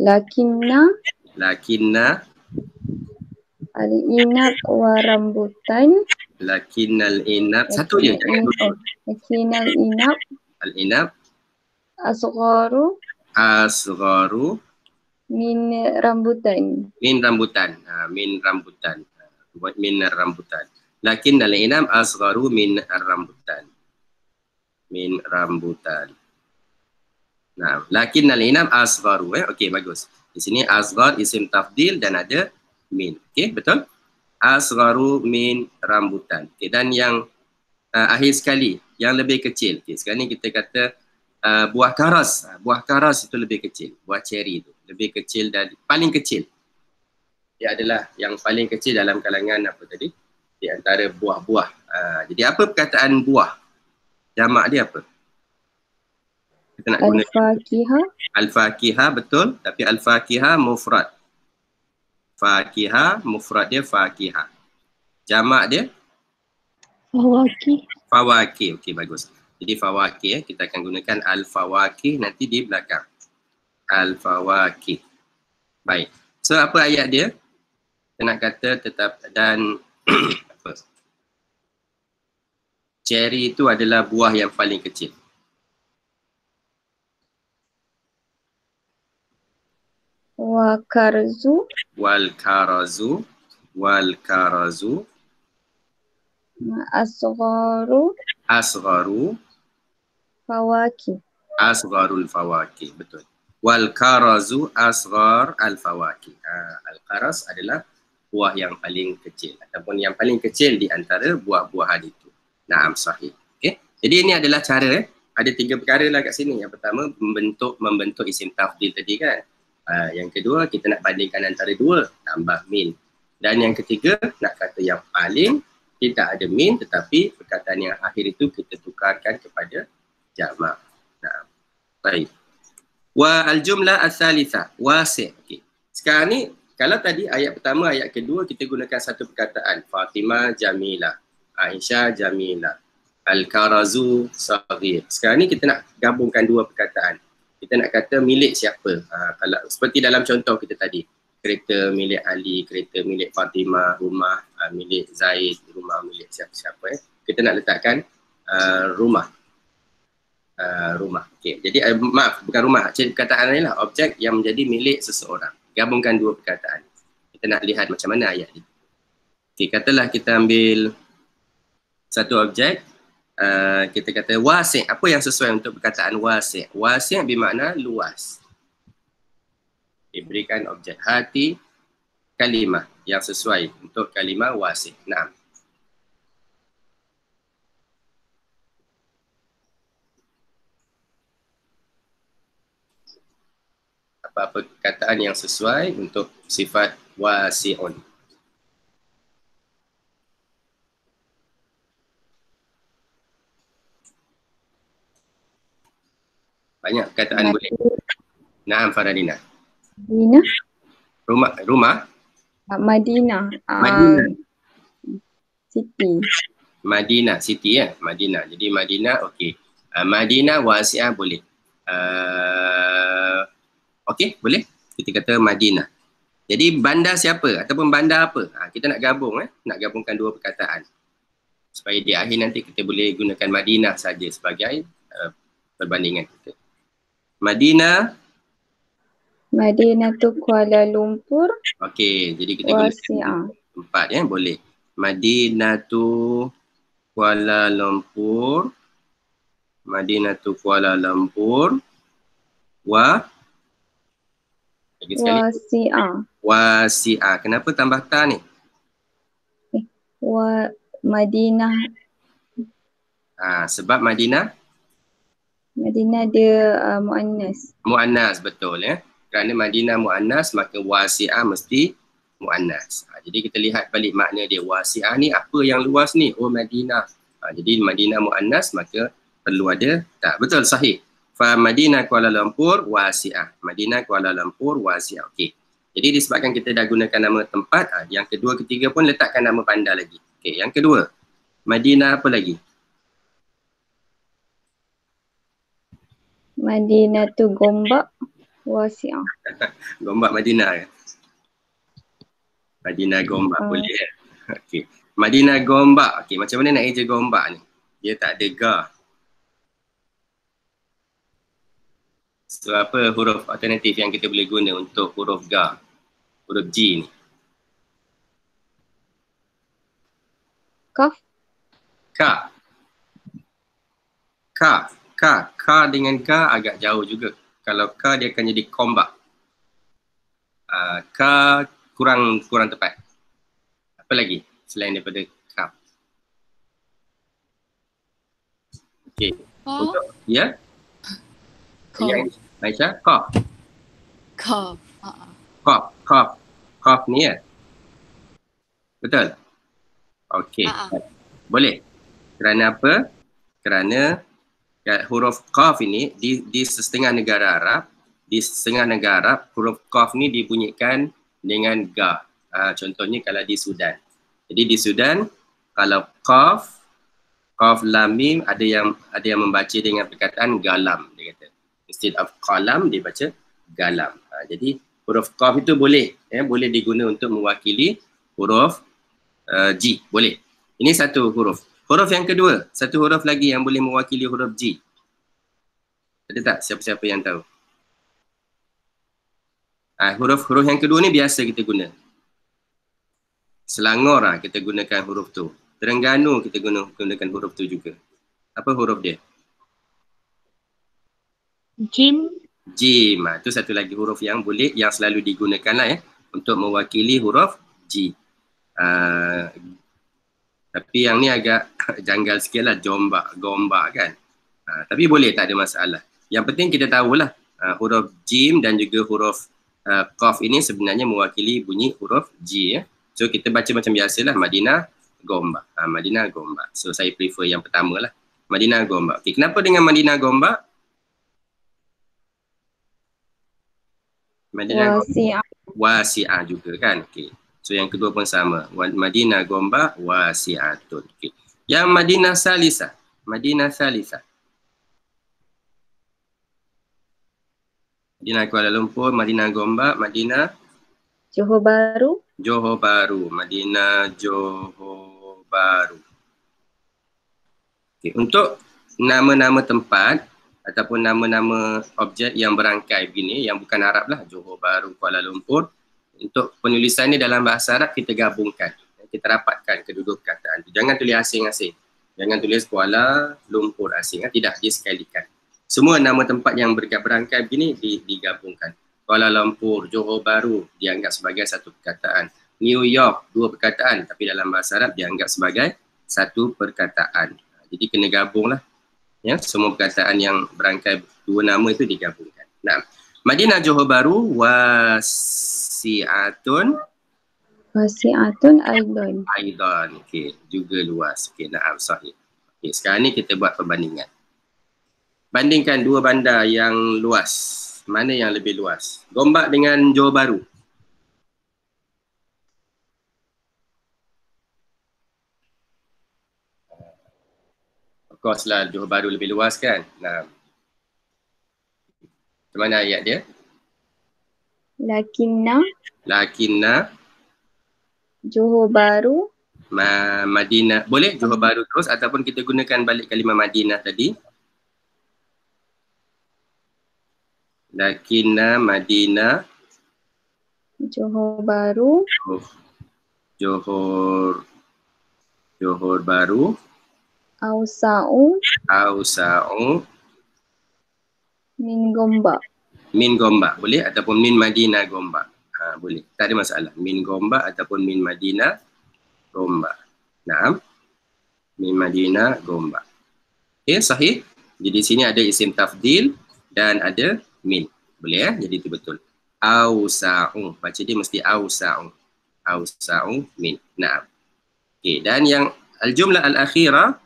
Speaker 1: Lakinna
Speaker 2: al-inab wa rambutan.
Speaker 1: Lakinnal inab. Satu je.
Speaker 2: Lakinnal inab.
Speaker 1: Al-inab.
Speaker 2: Asgharu. Min rambutan.
Speaker 1: Min rambutan. Min rambutan. Buat min rambutan. Lakinnal inab asgharu min rambutan. Min rambutan. Nah, lakinnal inab asgharu. Okey, bagus. Di sini asghar isim tafdil dan ada min. Okey, betul? Asgharu min rambutan. Okay, dan yang akhir sekali, yang lebih kecil. Okay, sekarang ni kita kata buah karas. Buah karas itu lebih kecil. Buah cherry itu lebih kecil dan paling kecil. Dia adalah yang paling kecil dalam kalangan apa tadi? Di antara buah-buah. Jadi apa perkataan buah? Jamak dia apa? Kita nak guna
Speaker 2: Al-fakihah.
Speaker 1: Al-fakihah, betul. Tapi al-fakihah mufrad. Fakihah, mufrad dia fakihah. Jamak dia?
Speaker 2: Fawakih.
Speaker 1: Fawakih. Okey, bagus. Jadi fawakih, kita akan gunakan al-fawakih nanti di belakang. Al-fawakih. Baik. So, apa ayat dia? Kita nak kata tetap dan apa? Cherry itu adalah buah yang paling kecil.
Speaker 2: Wa karzu.
Speaker 1: Wal karazu. Asgharu.
Speaker 2: Fawakih.
Speaker 1: Asgharul fawakih. Betul. Wal karazu asghar al fawakih. Al-karaz adalah buah yang paling kecil ataupun yang paling kecil di antara buah-buahan itu. Naam, sahih. Okey. Jadi ini adalah cara ada 3 perkara lah kat sini. Yang pertama membentuk isim tafdil tadi kan. Yang kedua kita nak bandingkan antara dua, tambah min. Dan yang ketiga nak kata yang paling tidak ada min tetapi perkataan yang akhir itu kita tukarkan kepada jamak. Nah, baik. Wa al-jumlah al-thalithah wasi'. Okey. Sekarang ni kalau tadi ayat pertama, ayat kedua kita gunakan satu perkataan. Fatimah Jamilah, Aisyah Jamilah, Al-Karazu Saghir. Sekarang ni kita nak gabungkan dua perkataan. Kita nak kata milik siapa. Kalau seperti dalam contoh kita tadi. Kereta milik Ali, kereta milik Fatimah, rumah milik Zaid, rumah milik siapa-siapa. Kita nak letakkan rumah. Rumah. Okey. Jadi maaf, bukan rumah. Perkataan lain lah. Objek yang menjadi milik seseorang. Gabungkan dua perkataan. Kita nak lihat macam mana ayat ini. Okey, katalah kita ambil satu objek kita kata wasi'. Apa yang sesuai untuk perkataan wasi'? Wasi' bermakna luas. Diberikan objek hati kalimah yang sesuai untuk kalimah wasi'. Nah, apa-apa perkataan yang sesuai untuk sifat wasi'un. Banyak perkataan boleh. Naam Faradina.
Speaker 2: Madinah.
Speaker 1: Rumah.
Speaker 2: Madinah.
Speaker 1: Madinah.
Speaker 2: Siti.
Speaker 1: Madinah, city ya. Madinah. Jadi Madinah, okey. Madinah wasi'ah boleh. Okey, boleh. Kita kata Madinah. Jadi bandar siapa ataupun bandar apa? Kita nak gabung nak gabungkan dua perkataan. Supaya di akhir nanti kita boleh gunakan Madinah saja sebagai perbandingan kita. Madinah
Speaker 2: Madinatu Kuala Lumpur.
Speaker 1: Okey, jadi kita
Speaker 2: Wasi'ah.
Speaker 1: gunakan empat ya, boleh. Madinatu Kuala Lumpur. Madinatu Kuala Lumpur. Lagi sekali.
Speaker 2: Wasi'ah.
Speaker 1: Wasi'ah. Kenapa tambah ta ni?
Speaker 2: Madinah.
Speaker 1: Sebab Madinah
Speaker 2: Dia muannas.
Speaker 1: muannas, betul ya. Kerana Madinah muannas maka wasi'ah mesti muannas. Jadi kita lihat balik makna dia. Wasi'ah ni apa yang luas ni? Oh Madinah. Jadi Madinah muannas maka perlu ada tak. Betul, sahih. Fa Madinah Kuala Lumpur wasi'ah. Madinah Kuala Lumpur wasi'ah. Okey. Jadi disebabkan kita dah gunakan nama tempat, yang kedua ketiga pun letakkan nama bandar lagi. Okey, yang kedua. Madinah apa lagi?
Speaker 2: Madinatu Gombak wasi'ah.
Speaker 1: Gombak Madinah ya. Madinah Gombak boleh ya. Okey. Madinah Gombak. Okey, macam mana nak eja Gombak ni? Dia tak ada ga. So apa huruf alternatif yang kita boleh guna untuk huruf ga? Huruf G ni.
Speaker 2: Kaf.
Speaker 1: Ka. Ka dengan ga agak jauh juga. Kalau ka dia akan jadi kombak. Ka kurang tepat. Apa lagi selain daripada ka? Okey. Untuk ya? Yang Aisyah, qaf. Qaf ni ya. Betul. Okey. Boleh. Kerana apa? Kerana huruf qaf ini di setengah negara Arab, huruf qaf ni dibunyikan dengan ga. Contohnya kalau di Sudan. Jadi di Sudan kalau qaf lam mim ada yang membaca dengan perkataan galam, dia kata. Instead of qalam dia baca galam. Jadi huruf qaf itu boleh boleh diguna untuk mewakili huruf G, boleh. Ini satu huruf. Huruf yang kedua, satu huruf lagi yang boleh mewakili huruf G. Ada tak siapa-siapa yang tahu? Huruf yang kedua ni biasa kita guna. Selangor kita gunakan huruf tu. Terengganu kita gunakan huruf tu juga. Apa huruf dia?
Speaker 2: Jim.
Speaker 1: Itu satu lagi huruf yang boleh, yang selalu digunakan lah untuk mewakili huruf G. Tapi yang ni agak janggal sikit lah, gombak kan. Tapi boleh, tak ada masalah. Yang penting kita tahulah huruf jim dan juga huruf qaf ini sebenarnya mewakili bunyi huruf G So kita baca macam biasalah, Madinah Gombak. Madinah Gombak. So saya prefer yang pertama lah, Madinah Gombak. Okay, kenapa dengan Madinah Gombak? Madinah wasi'ah juga kan. Okay. So yang kedua pun sama. Madinah Gombak wasi'atun. Okay. Yang Madinah Salisah. Madinah Kuala Lumpur, Madinah Gombak, Madinah
Speaker 2: Johor Bahru.
Speaker 1: Madinah Johor Bahru. Okay. Untuk nama-nama tempat ataupun nama-nama objek yang berangkai begini, yang bukan Arab lah, Johor Bahru, Kuala Lumpur, untuk penulisannya dalam bahasa Arab kita gabungkan, kita rapatkan kedua perkataan. Jangan tulis asing-asing. Jangan tulis Kuala Lumpur asing. Tidak, disekalikan. Semua nama tempat yang berangkai begini digabungkan. Kuala Lumpur, Johor Bahru dianggap sebagai satu perkataan. New York, dua perkataan. Tapi dalam bahasa Arab dianggap sebagai satu perkataan. Jadi kena gabunglah. Ya, semua perkataan yang berangkai dua nama itu digabungkan. Nah, Madinah Johor Bahru wasi'atun aidan. Okey, juga luas. Okey, na'am sahih. Okey, sekarang ni kita buat perbandingan. Bandingkan dua bandar yang luas. Mana yang lebih luas? Gombak dengan Johor Bahru. Of course lah, Johor Bahru lebih luas kan? Nah, macam mana ayat dia?
Speaker 2: Lakinna Johor Bahru
Speaker 1: Madinah. Boleh Johor Bahru terus ataupun kita gunakan balik kalimah Madinah tadi. Lakinna Madinah
Speaker 2: Johor Bahru
Speaker 1: Johor Bahru
Speaker 2: Ausa'u min Gombak.
Speaker 1: Min Gombak boleh ataupun min Madinah Gombak. Boleh, tak ada masalah. Min Gombak ataupun min Madinah Gombak. Naam. Min Madinah Gombak. Okay, sahih. Jadi di sini ada isim tafdil dan ada min. Boleh ya? Jadi itu betul. Ausa'u. Baca dia mesti ausa'u. Ausa'u min. Naam. Okay, dan yang al-jumlah al-akhirah,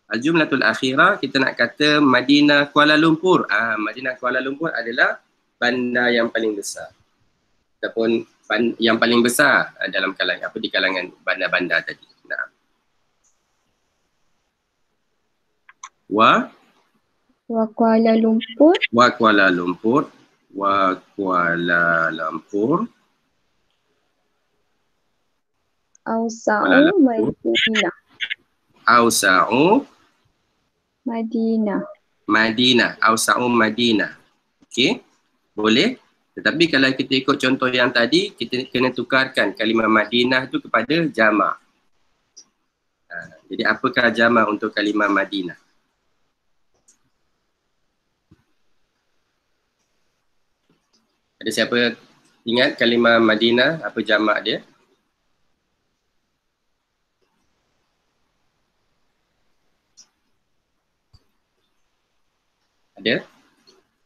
Speaker 1: al-jumlatul akhirah, kita nak kata Madinah Kuala Lumpur. Madinah Kuala Lumpur adalah bandar yang paling besar. Ataupun yang paling besar dalam kalangan di kalangan bandar-bandar tadi. Nah. Wa
Speaker 2: Kuala Lumpur Ausa'u Madinah.
Speaker 1: Ausa'u Madinah. Okey. Boleh. Tetapi kalau kita ikut contoh yang tadi, kita kena tukarkan kalimah Madinah itu kepada jamak. Jadi apakah jamak untuk kalimah Madinah? Ada siapa ingat kalimah Madinah, apa jamak dia? Ada?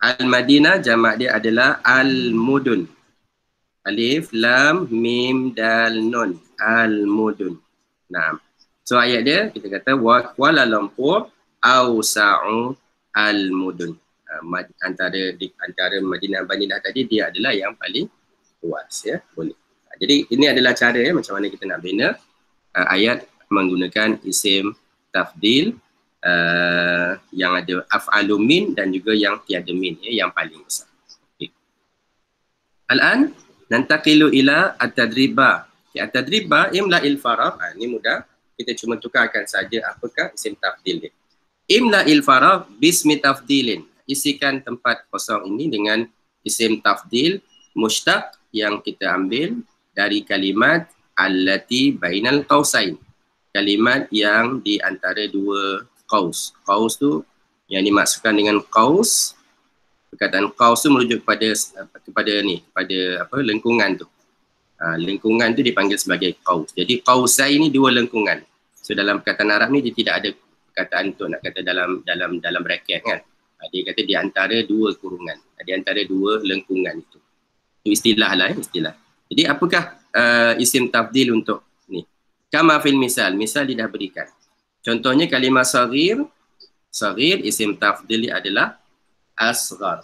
Speaker 1: Al-Madinah jamak dia adalah Al-Mudun. Alif, Lam, Mim, Dal, Nun. Al-Mudun. Nah. So ayat dia kita kata wa Kuala Lumpur Ausa'u Al-Mudun. Antara Madinah Madinah tadi dia adalah yang paling luas ya. Boleh. Jadi ini adalah cara ya macam mana kita nak bina ayat menggunakan isim tafdil. Yang ada af'alu min dan juga yang tiada min ya, yang paling besar. Okay. Al-an nantaqilu ila at-tadriba. At-tadriba imla'il faragh. Ini mudah. Kita cuma tukarkan saja apakah isim tafdil dia. Imla'il faragh bismi tafdilin. Isikan tempat kosong ini dengan isim tafdil mushtaq yang kita ambil dari kalimat allati bainal qausain. Kalimat yang di antara dua qaus. Qaus tu yang dimaksudkan dengan qaus, perkataan qaus tu merujuk kepada lengkungan tu. Lengkungan tu dipanggil sebagai qaus. Jadi qausai ni dua lengkungan. So dalam perkataan Arab ni dia tidak ada perkataan tu nak kata dalam bracket kan. Dia kata di antara dua kurungan, di antara dua lengkungan itu. Itu istilah lah istilah. Jadi apakah isim tafdil untuk ni? Kama fil misal dia dah berikan. Contohnya kalimah saghir isim tafdil adalah asghar.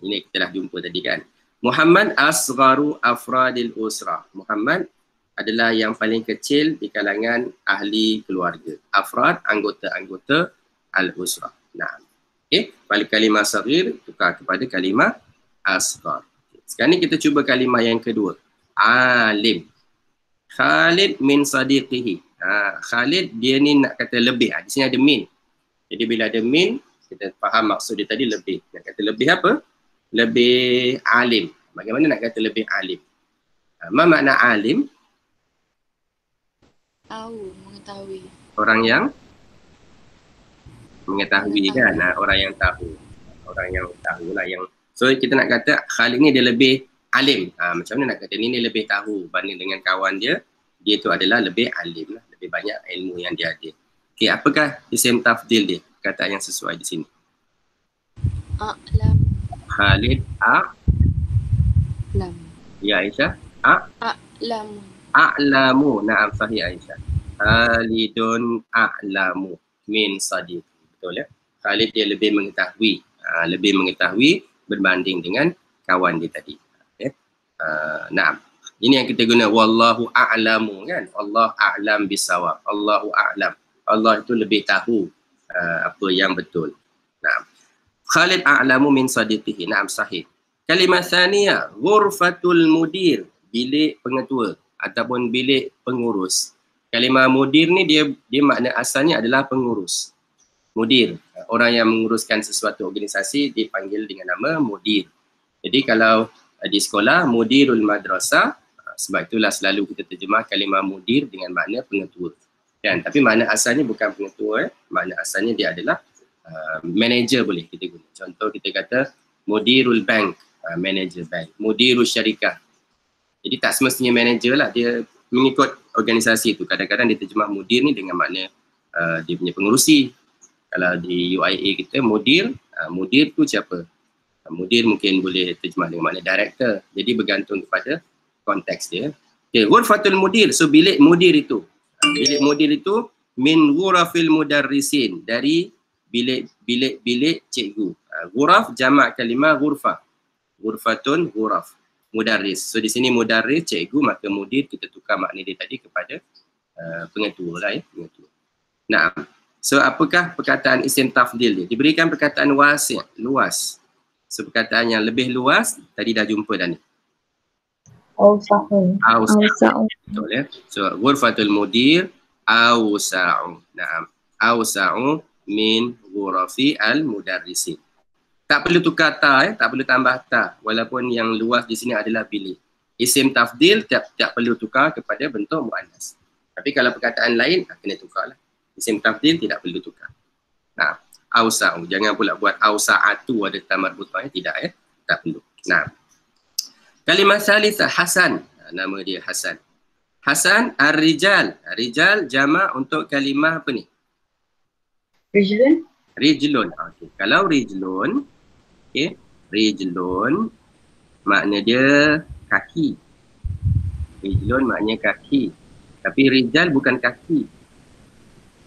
Speaker 1: Ini kita dah jumpa tadi kan. Muhammad asgharu afradil usrah. Muhammad adalah yang paling kecil di kalangan ahli keluarga. Afrad, anggota-anggota al-usrah. Nah. Okey, balik kalimah saghir tukar kepada kalimah asghar. Sekarang ni kita cuba kalimah yang kedua. Alim. Khalid min sadiqihi. Khalid dia ni nak kata lebih. Di sini ada min. Jadi bila ada min, kita faham maksud dia tadi lebih. Nak kata lebih apa? Lebih alim. Bagaimana nak kata lebih alim? Apa makna alim?
Speaker 4: Tahu, mengetahui.
Speaker 1: Orang yang mengetahui kan, orang yang tahu. Orang yang tahu lah yang, so kita nak kata Khalid ni dia lebih alim. Macam mana nak kata ni lebih tahu banding dengan kawan dia tu adalah lebih alim lah, lebih banyak ilmu yang dia ada. Okey, apakah isim tafdil dia? Kata yang sesuai di sini.
Speaker 4: A'lam.
Speaker 1: Khalid
Speaker 4: Lam.
Speaker 1: Ya Aisyah.
Speaker 4: A'lam.
Speaker 1: A'lamu. Naam, sahih Aisyah. Khalidun a'lamu min sadiq. Betul ya? Khalid dia lebih mengetahui. Lebih mengetahui berbanding dengan kawan dia tadi. Okay. Naam. Ini yang kita guna wallahu a'lamu kan? Allah a'lam bisawab. Allahu a'lam. Allah itu lebih tahu apa yang betul. Naam. Khalid a'lamu min sadiqihi. Naam, sahih. Kalimah tsaniyah, ghurfatul mudir, bilik pengetua ataupun bilik pengurus. Kalimah mudir ni dia makna asalnya adalah pengurus. Mudir, orang yang menguruskan sesuatu organisasi dipanggil dengan nama mudir. Jadi kalau di sekolah, mudirul madrasah, sebab itulah selalu kita terjemah kalimah mudir dengan makna pengetua. Kan? Tapi makna asalnya bukan pengetua, makna asalnya dia adalah manager boleh kita guna. Contoh kita kata mudirul bank, manager bank. Mudirul syarikah. Jadi tak semestinya manager lah, dia mengikut organisasi tu. Kadang-kadang dia terjemah mudir ni dengan makna dia punya pengurusi. Kalau di UIA kita mudir, mudir tu siapa? Mudir mungkin boleh terjemah dengan makna director. Jadi bergantung kepada konteks dia. Okay, ghurfatul mudir. So bilik mudir itu. Bilik mudir itu min ghurafil mudarrisin, dari bilik cikgu. Ghuraf jamak kalimah ghurfah. Ghurfatun ghuraf. Mudarris. So di sini mudarris cikgu, maka mudir kita tukar makna dia tadi kepada pengetua lah ya, pengetua. Nah, so apakah perkataan isim tafdil dia? Diberikan perkataan wasi', luas. So perkataan yang lebih luas tadi dah jumpa dah ni.
Speaker 2: Awsa'u.
Speaker 1: Betul ya. So ghurfatul mudir awsa'u. Naam. Awsa'u min ghurafi al-mudarrisin. Tak perlu tukar ta, tak perlu tambah ta, walaupun yang luas di sini adalah bilik. Isim tafdil tak perlu tukar kepada bentuk muannas. Tapi kalau perkataan lain kena tukarlah. Isim tafdil tidak perlu tukar. Nah, awsa'u, jangan pula buat awsa'atu ada ta marbutah, tidak ya, tak perlu. Nah. Kalimah salisa Hasan, nama dia Hasan. Hasan ar-rijal. Rijal jamak untuk kalimah apa ni?
Speaker 2: Rijlun.
Speaker 1: Rijlun. Okay. Kalau rijlun, okay, rijlun makna dia kaki. Rijlun maknanya kaki. Tapi rijal bukan kaki.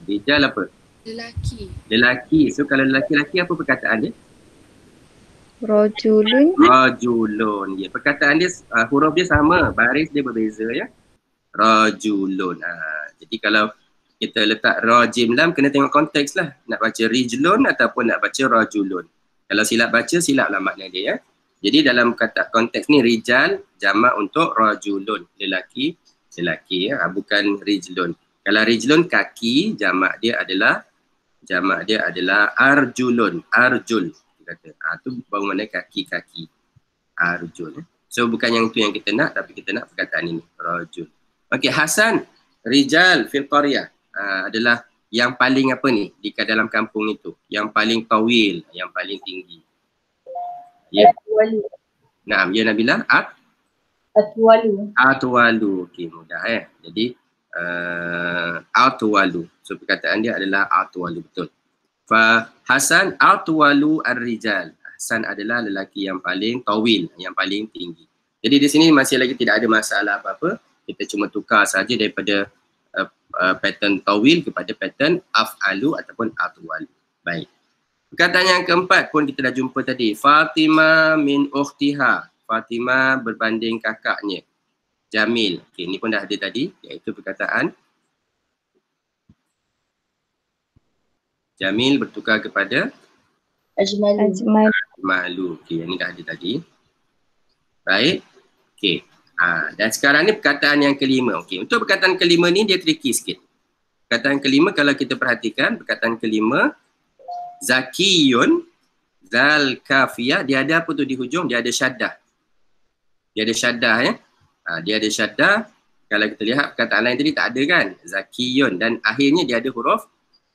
Speaker 1: Rijal apa?
Speaker 4: Lelaki.
Speaker 1: Lelaki. So kalau lelaki-lelaki apa perkataan dia?
Speaker 2: Rajulun.
Speaker 1: Rajulun. Ya, perkataan dia huruf dia sama, baris dia berbeza ya. Rajulun. Jadi kalau kita letak ra jim lam kena tengok konteks lah. Nak baca rijlun ataupun nak baca rajulun. Kalau silap baca, silaplah makna dia ya. Jadi dalam kata konteks ni rijal jamak untuk rajulun, lelaki, lelaki ya, bukan rijlun. Kalau rijlun kaki, jamak dia adalah arjulun, arjul. Kata. Tu baru mana kaki-kaki. Arjul. So bukan yang tu yang kita nak, tapi kita nak perkataan ini. Rajul. Okey, Hasan, rijal fil qaryah. Adalah yang paling apa ni di dalam kampung itu. Yang paling tawil, yang paling tinggi. Ya.
Speaker 2: Atwalu.
Speaker 1: Naam, ya Nabila.
Speaker 2: Atwalu.
Speaker 1: Atwalu. Okey, mudah Jadi atwalu. So perkataan dia adalah atwalu, betul. Fa Hasan atwalu ar-rijal. Hasan adalah lelaki yang paling tawil, yang paling tinggi. Jadi di sini masih lagi tidak ada masalah apa-apa. Kita cuma tukar saja daripada pattern tawil kepada pattern af'alu ataupun atwalu. Baik. Perkataan yang keempat pun kita dah jumpa tadi. Fatimah min ukhtiha. Fatimah berbanding kakaknya. Jamil. Okey, ini pun dah ada tadi, iaitu perkataan Jamil bertukar kepada Ajmalu. Okey, yang ni dah ada tadi. Baik. Okey. Dan sekarang ni perkataan yang kelima. Okey, untuk perkataan kelima ni dia tricky sikit. Perkataan kelima kalau kita perhatikan, perkataan kelima Zakiyun, zal kafiyah, dia ada apa tu di hujung? Dia ada syaddah. Dia ada syaddah ya. Dia ada syaddah Kalau kita lihat perkataan lain tadi tak ada kan? Zakiyun, dan akhirnya dia ada huruf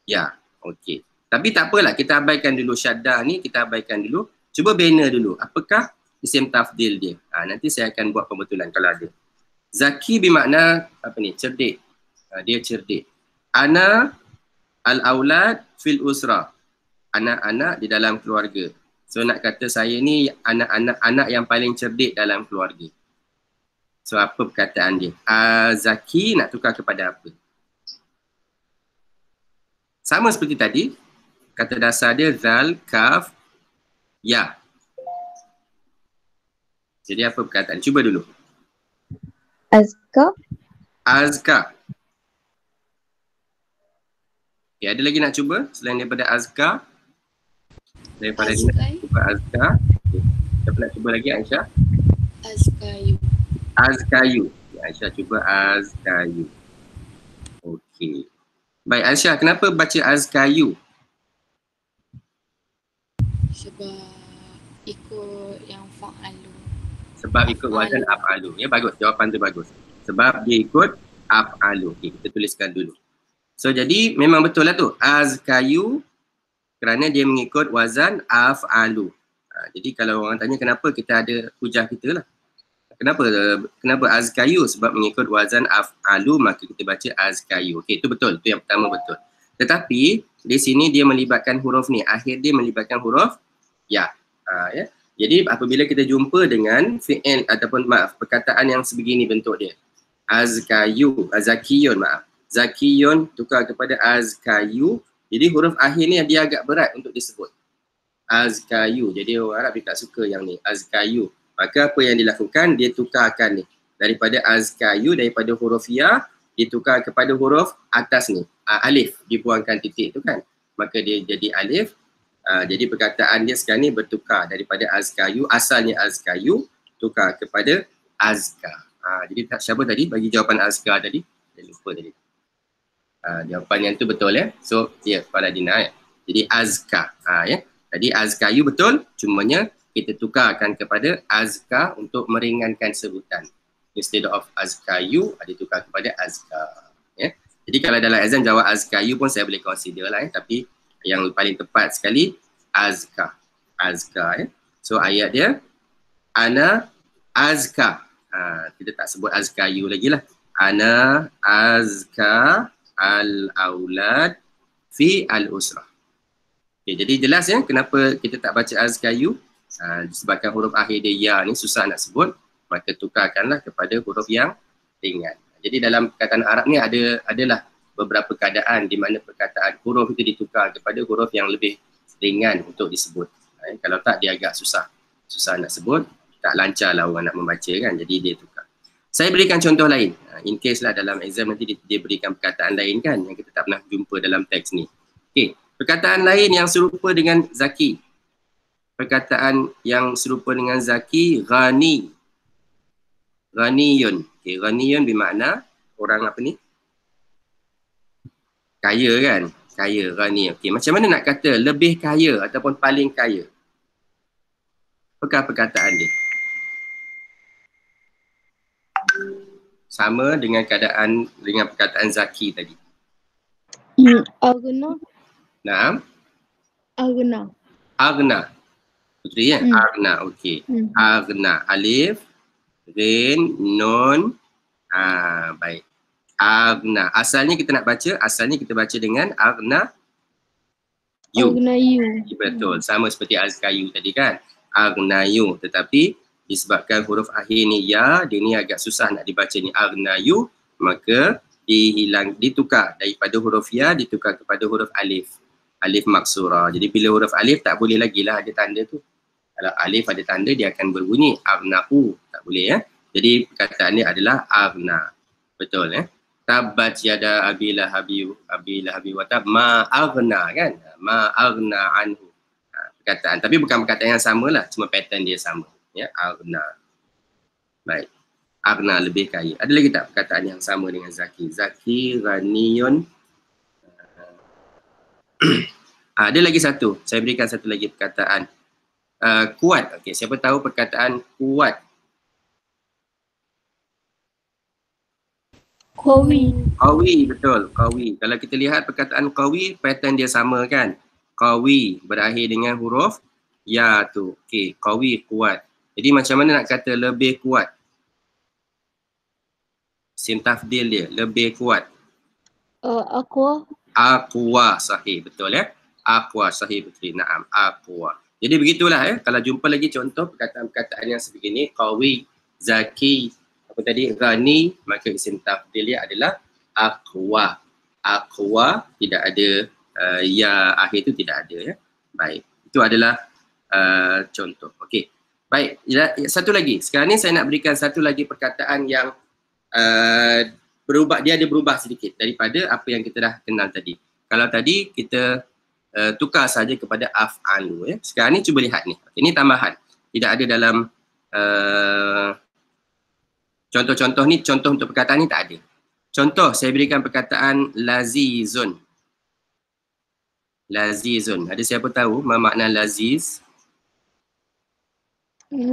Speaker 1: ya. Okey. Tapi tak apalah, kita abaikan dulu syaddah ni, kita abaikan dulu. Cuba bina dulu. Apakah isim tafdil dia? Nanti saya akan buat pembetulan kalau ada. Zaki bermakna apa ni? Cerdik. Dia cerdik. Ana al-aulad fil usra. Anak-anak di dalam keluarga. So nak kata saya ni anak yang paling cerdik dalam keluarga. So apa perkataan dia? Zaki nak tukar kepada apa? Sama seperti tadi. Kata dasar dia zal, kaf, ya. Jadi apa perkataan? Cuba dulu.
Speaker 2: Azka.
Speaker 1: Azka. Okay, ada lagi nak cuba selain daripada azka? Daripada ni nak cuba azka. Okay. Siapa nak cuba lagi, Aisyah?
Speaker 4: Azkayu.
Speaker 1: Azkayu. Aisyah cuba azkayu. Okey. Baik Aisyah, kenapa baca azkayu?
Speaker 4: Sebab ikut yang fa'alu.
Speaker 1: Sebab ikut wazan af'alu. Ya, bagus. Jawapan tu bagus. Sebab dia ikut af'alu. Okey, kita tuliskan dulu. So jadi memang betul lah tu. Azkayu kerana dia mengikut wazan af'alu. Jadi kalau orang tanya kenapa, kita ada hujah kita lah. Kenapa azkayu? Sebab mengikut wazan af'alu, maka kita baca azkayu. Okey, itu betul. Itu yang pertama betul. Tetapi di sini dia melibatkan huruf ni. Akhir dia melibatkan huruf ya. Ya. Jadi apabila kita jumpa dengan fi'il ataupun perkataan yang sebegini bentuk dia. Azkayu, zakiyun maaf. Zakiyun tukar kepada azkayu. Jadi huruf akhir ni dia agak berat untuk disebut. Azkayu. Jadi orang Arab dia tak suka yang ni. Azkayu. Maka apa yang dilakukan, dia tukarkan ni. Daripada azkayu, daripada huruf ya, ditukar kepada huruf atas ni. Alif. Dibuangkan titik tu kan. Maka dia jadi alif. Jadi perkataan dia sekarang ni bertukar daripada azkayu, asalnya azkayu, tukar kepada azka. Jadi siapa tadi bagi jawapan azka tadi? Saya lupa tadi. Jawapan yang tu betul ya. So ya, Faladina ya. Jadi azka. Ya. Jadi azkayu betul, cumanya kita tukarkan kepada azka untuk meringankan sebutan. Instead of azkayu, ditukar kepada azka. Ya. Jadi kalau dalam exam jawab azkayu pun saya boleh consider lah ya. Tapi yang paling tepat sekali azka. Azka ya. So ayat dia ana azka. Kita tak sebut azkayu lagi lah. Ana azka al-aulad fi al-usrah. Okay, jadi jelas ya kenapa kita tak baca azkayu. Disebabkan huruf akhir dia ya ni susah nak sebut, maka tukarkanlah kepada huruf yang ringan. Jadi dalam perkataan Arab ni adalah beberapa keadaan di mana perkataan huruf itu ditukar kepada huruf yang lebih ringan untuk disebut. Kalau tak dia agak susah nak sebut, tak lancar lah orang nak membaca kan, jadi dia tukar. Saya berikan contoh lain. In case lah dalam exam nanti dia berikan perkataan lain kan yang kita tak pernah jumpa dalam teks ni. Okey, perkataan lain yang serupa dengan zaki. Perkataan yang serupa dengan zaki, ghani. Ghaniyun. Okey, ghaniyun bermakna orang apa ni? Kaya kan? Kaya, ghani. Okey, macam mana nak kata lebih kaya ataupun paling kaya? Apakah perkataan dia? Sama dengan perkataan zaki tadi.
Speaker 2: Aghna.
Speaker 1: Naam?
Speaker 2: Aghna.
Speaker 1: Aghna. Putri ya? Aghna, okey. Aghna. Alif, Ghin, Nun. Baik. Aghna. Asalnya kita nak baca, kita baca dengan aghna yu.
Speaker 2: Aghnayu.
Speaker 1: Betul. Sama seperti azkayu tadi kan. Aghnayu. Tetapi disebabkan huruf akhir ni ya, dia ni agak susah nak dibaca ni aghnayu, maka ditukar daripada huruf ya, ditukar kepada huruf alif. Alif maksura. Jadi bila huruf alif tak boleh lagi lah ada tanda tu. Kalau alif ada tanda dia akan berbunyi aghna'u. Tak boleh ya. Jadi perkataan ni adalah aghna. Betul ya. Tabat yada abila habi wa tab ma aghna kan. Ma aghna anhu. Perkataan. Tapi bukan perkataan yang sama lah. Cuma pattern dia sama. Ya, aghna. Baik. Aghna lebih kaya. Ada lagi tak perkataan yang sama dengan zaki? Zaki, ghaniyun. Ada lagi satu. Saya berikan satu lagi perkataan. Kuat. Okey, siapa tahu perkataan kuat?
Speaker 2: Qawi.
Speaker 1: Qawi, betul. Qawi. Kalau kita lihat perkataan qawi, pattern dia sama kan? Qawi berakhir dengan huruf ya tu. Okey, qawi kuat. Jadi macam mana nak kata lebih kuat? Isim tafdil dia, lebih kuat.
Speaker 2: Aqwa.
Speaker 1: Aqwa, sahih, betul ya? Aqwa, sahih, betul. Naam, aqwa. Jadi begitulah ya. Kalau jumpa lagi contoh perkataan-perkataan yang sebegini, qawi, zaki, apa tadi, ghani, maka isim tafdil dia adalah aqwa. Aqwa tidak ada ya akhir tu tidak ada ya. Baik. Itu adalah contoh. Okey. Baik, satu lagi. Sekarang ni saya nak berikan satu lagi perkataan yang berubah, dia ada berubah sedikit daripada apa yang kita dah kenal tadi. Kalau tadi kita tukar saja kepada af'alu ya. Sekarang ni cuba lihat ni. Ini tambahan. Tidak ada dalam contoh-contoh ni, contoh untuk perkataan ni tak ada. Contoh, saya berikan perkataan lazizun. Lazizun. Ada siapa tahu apa makna laziz?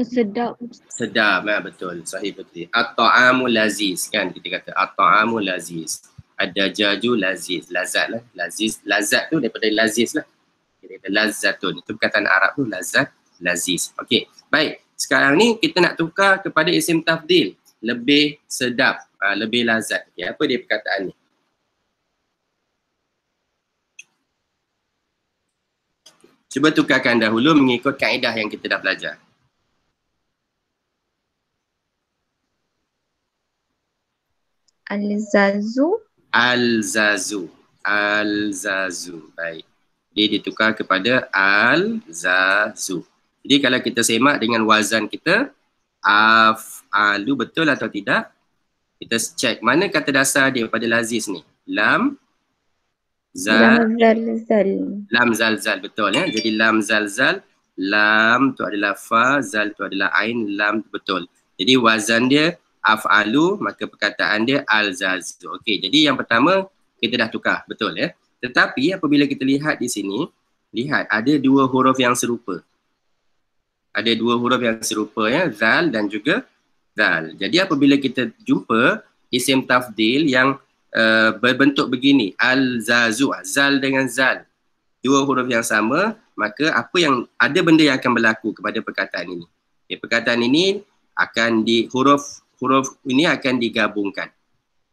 Speaker 2: Sedap.
Speaker 1: Sedap, betul. Sahih, betul. At-ta'amu laziz kan kita kata. At-ta'amu laziz. Ad-dajaju laziz. Lazat lah. Laziz. Lazat tu daripada laziz lah. Kita kata lazatun. Itu perkataan Arab tu lazat, laziz. Okey. Baik. Sekarang ni kita nak tukar kepada isim tafdil. Lebih sedap. Lebih lazat. Okay. Apa dia perkataan ni? Cuba tukarkan dahulu mengikut kaedah yang kita dah belajar.
Speaker 2: Al-zazu.
Speaker 1: Al-zazu. Al-zazu. Baik. Dia ditukar kepada al-zazu. Jadi kalau kita semak dengan wazan kita, af'alu, betul atau tidak? Kita cek mana kata dasar dia pada laziz ni. Lam, zal, lam zal, betul ya. Jadi lam zal, lam tu adalah fa, zal tu adalah ain, lam tu betul. Jadi wazan dia af'alu, maka perkataan dia al-zazu. Okey, jadi yang pertama kita dah tukar, betul ya. Tetapi apabila kita lihat di sini, lihat ada dua huruf yang serupa. Ada dua huruf yang serupa ya, zal dan juga zal. Jadi apabila kita jumpa isim tafdil yang berbentuk begini, al-zazu, zal dengan zal, dua huruf yang sama, maka apa yang ada benda yang akan berlaku kepada perkataan ini. Okay, perkataan ini akan huruf ini akan digabungkan.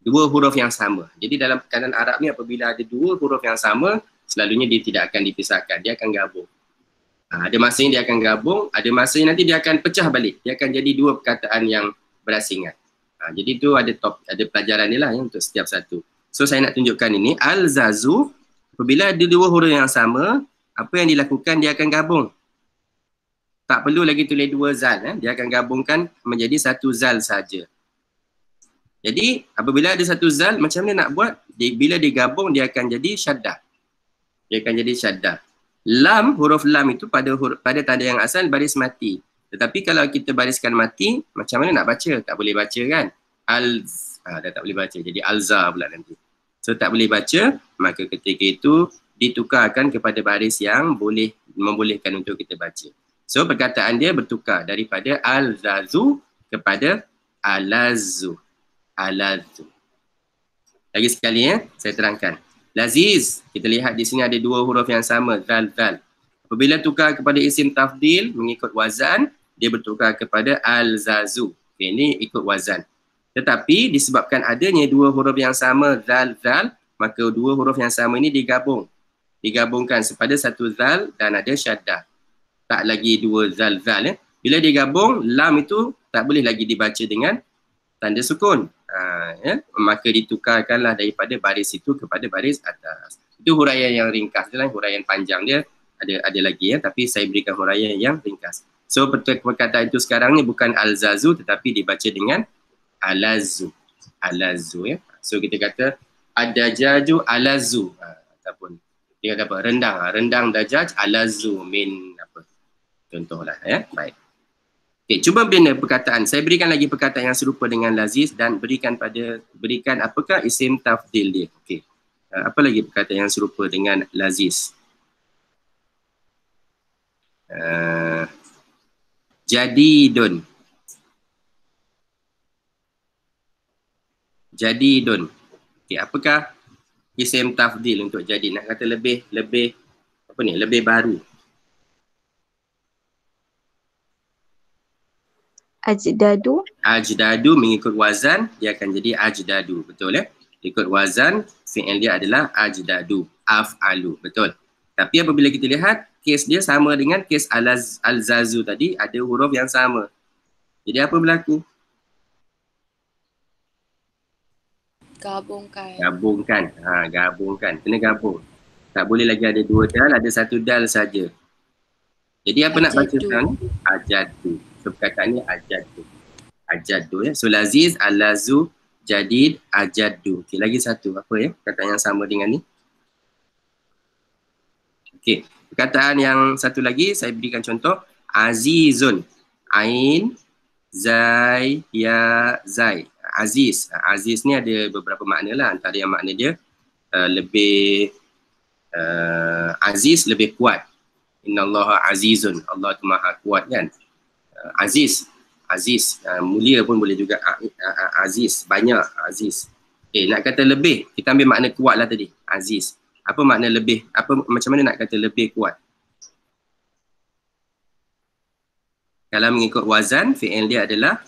Speaker 1: Dua huruf yang sama. Jadi dalam perkataan Arab ni apabila ada dua huruf yang sama, selalunya dia tidak akan dipisahkan, dia akan gabung. Ada masanya dia akan gabung, ada masanya nanti dia akan pecah balik. Dia akan jadi dua perkataan yang berasingan. Jadi tu ada pelajaran ni lah ya, untuk setiap satu. So saya nak tunjukkan ini, al-zazu, apabila ada dua huruf yang sama, apa yang dilakukan, dia akan gabung. Tak perlu lagi tulis dua zal, dia akan gabungkan menjadi satu zal saja. Jadi apabila ada satu zal, macam mana nak buat? Bila digabung dia akan jadi syaddah. Dia akan jadi syaddah. Lam, huruf lam itu pada tanda yang asal baris mati. Tetapi kalau kita bariskan mati, macam mana nak baca? Tak boleh baca kan? Dah tak boleh baca. Jadi alza pula nanti. So tak boleh baca, maka ketika itu ditukarkan kepada baris yang boleh membolehkan untuk kita baca. So perkataan dia bertukar daripada al-zazu kepada al-lazu. Al-lazu. Lagi sekali saya terangkan. Laziz, kita lihat di sini ada dua huruf yang sama, zal. Apabila tukar kepada isim tafdil mengikut wazan, dia bertukar kepada al-zazu. Okay, ini ikut wazan. Tetapi disebabkan adanya dua huruf yang sama, zal, maka dua huruf yang sama ini digabungkan kepada satu zal dan ada syaddah. Tak lagi dua zal. Bila digabung, lam itu tak boleh lagi dibaca dengan tanda sukun. Maka ditukarkanlah daripada baris itu kepada baris atas. Itu huraian yang ringkas. Huraian panjang dia ada lagi tapi saya berikan huraian yang ringkas. So perkataan itu sekarang ni bukan al-zazu tetapi dibaca dengan al-lazu. Al-lazu ya. So kita kata ad-dajaju al-lazu. Ataupun dia kata apa? Rendang dajaj al-lazu min apa? Contohlah ya. Baik. Okay, cuba bina perkataan. Saya berikan lagi perkataan yang serupa dengan laziz dan berikan apakah isim tafdil dia. Okey. Apa lagi perkataan yang serupa dengan laziz? Jadidun. Jadidun. Okey, apakah isim tafdil untuk jadid? Nak kata lebih apa ni? Lebih baru.
Speaker 2: Ajdadu.
Speaker 1: Ajdadu mengikut wazan dia akan jadi ajdadu, betul ya? Ikut wazan fi'il dia adalah ajdadu, af'alu, betul. Tapi apabila kita lihat kes dia sama dengan kes al-zazu tadi, ada huruf yang sama. Jadi apa berlaku?
Speaker 4: Gabungkan.
Speaker 1: Gabungkan. Gabungkan. Kena gabung. Tak boleh lagi ada dua dal, ada satu dal saja. Jadi apa nak baca
Speaker 4: Ajadu.
Speaker 1: sekarang ni? Ajadu. So perkataan ni ajadu. Ajadu ya. So laziz, al-lazu, jadid, ajadu. Okey, lagi satu. Apa ya? Perkataan yang sama dengan ni. Okey. Perkataan yang satu lagi, saya berikan contoh. Azizun. Ain, zai, ya, zai. Aziz. Aziz ni ada beberapa makna lah. Antara yang makna dia lebih aziz, lebih kuat. Innallaha azizun. Allah tu maha kuat kan. Aziz. Aziz. Mulia pun boleh juga. Aziz. Banyak. Aziz. Okay, nak kata lebih. Kita ambil makna kuat lah tadi. Aziz. Apa makna lebih? Macam mana nak kata lebih kuat? Kalau mengikut wazan, fi'il dia adalah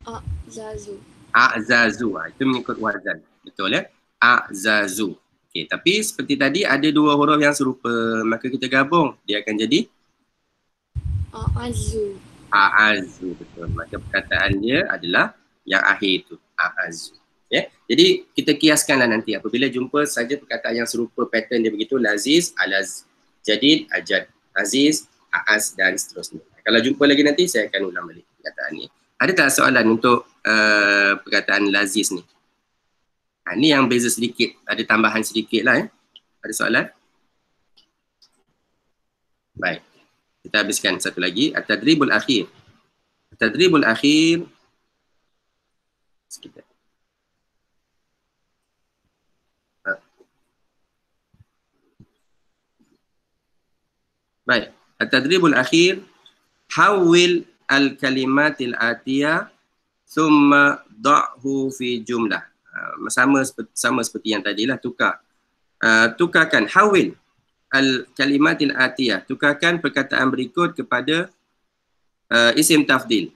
Speaker 4: A'zazu.
Speaker 1: A'zazu. Itu mengikut wazan. Betul ya? A'zazu. Okay, tapi seperti tadi ada dua huruf yang serupa. Maka kita gabung. Dia akan jadi
Speaker 4: A'azu.
Speaker 1: A'azu. Betul. Maka perkataan dia adalah yang akhir itu. A'azu. Ya? Jadi kita kiaskanlah nanti. Apabila jumpa saja perkataan yang serupa pattern dia begitu. Laziz, alaz, jadid, ajad. Aziz, a'az dan seterusnya. Kalau jumpa lagi nanti saya akan ulang balik perkataan ni. Ada tak soalan untuk perkataan laziz ni? Ni yang beza sedikit, ada tambahan sedikit lah ya. Ada soalan? Baik, kita habiskan satu lagi. At-tadribul akhir. At-tadribul akhir. Sekejap. Baik, at-tadribul akhir. Hawil al-kalimatil atiyah thumma da'hu fi jumlah. Sama seperti yang tadilah, tukarkan hawil al-kalimatil atiyah, tukarkan perkataan berikut kepada isim tafdil.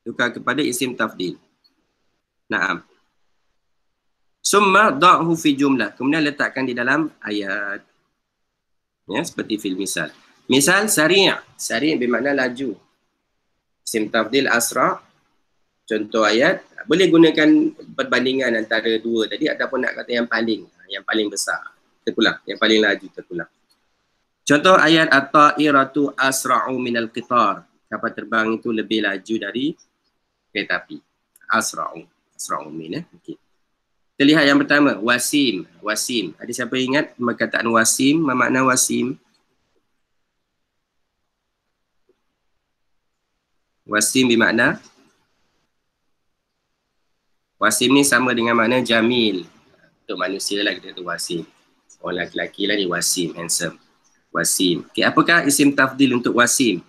Speaker 1: Tukar kepada isim tafdil. Naam. Summa da'hu fi jumlah. Kemudian letakkan di dalam ayat. Ya, seperti fil misal. Misal sari'. Sari' bermakna laju. Isim tafdil asra'. Contoh ayat, boleh gunakan perbandingan antara dua tadi ataupun nak kata yang paling besar. Terpulang, yang paling laju terpulang. Contoh ayat at-ta'iratu asra'u minal qitar. Kapal terbang itu lebih laju dari kereta api. Asra'u min. Okay. Kita lihat yang pertama, wasim. Wasim. Ada siapa ingat perkataan wasim, bermakna wasim? Wasim bermakna? Wasim ni sama dengan makna jamil. Untuk manusia lah kita kata wasim. Orang lelaki lah ni wasim, handsome. Wasim. Okay, apakah isim tafdil untuk wasim?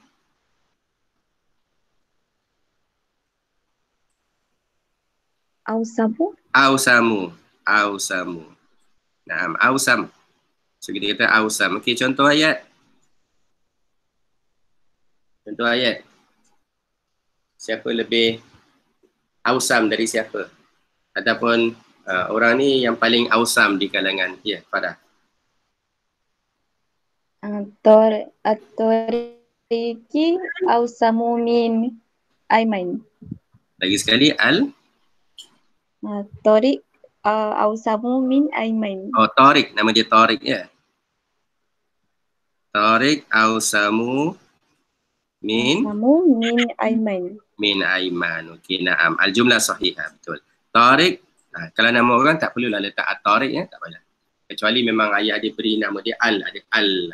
Speaker 2: Ausamu.
Speaker 1: Ausamu. Naam, ausam. So kita kata ausam. Okey, contoh ayat. Siapa lebih ausam dari siapa? Ataupun orang ni yang paling ausam di kalangan. Ya, Farah.
Speaker 2: At-tariqi ausamu min Aiman.
Speaker 1: Lagi sekali,
Speaker 2: Tariq ausamu min Aiman.
Speaker 1: Oh, Tariq. Nama dia Tariq ya. Tariq ausamu min
Speaker 2: Aiman.
Speaker 1: Min Aiman. Okey, na'am. Al-jumlah sahihah, betul. Tariq, kalau nama orang tak perlulah letak at-tariq ya, tak payah. Kecuali memang ayah dia beri nama dia ada al.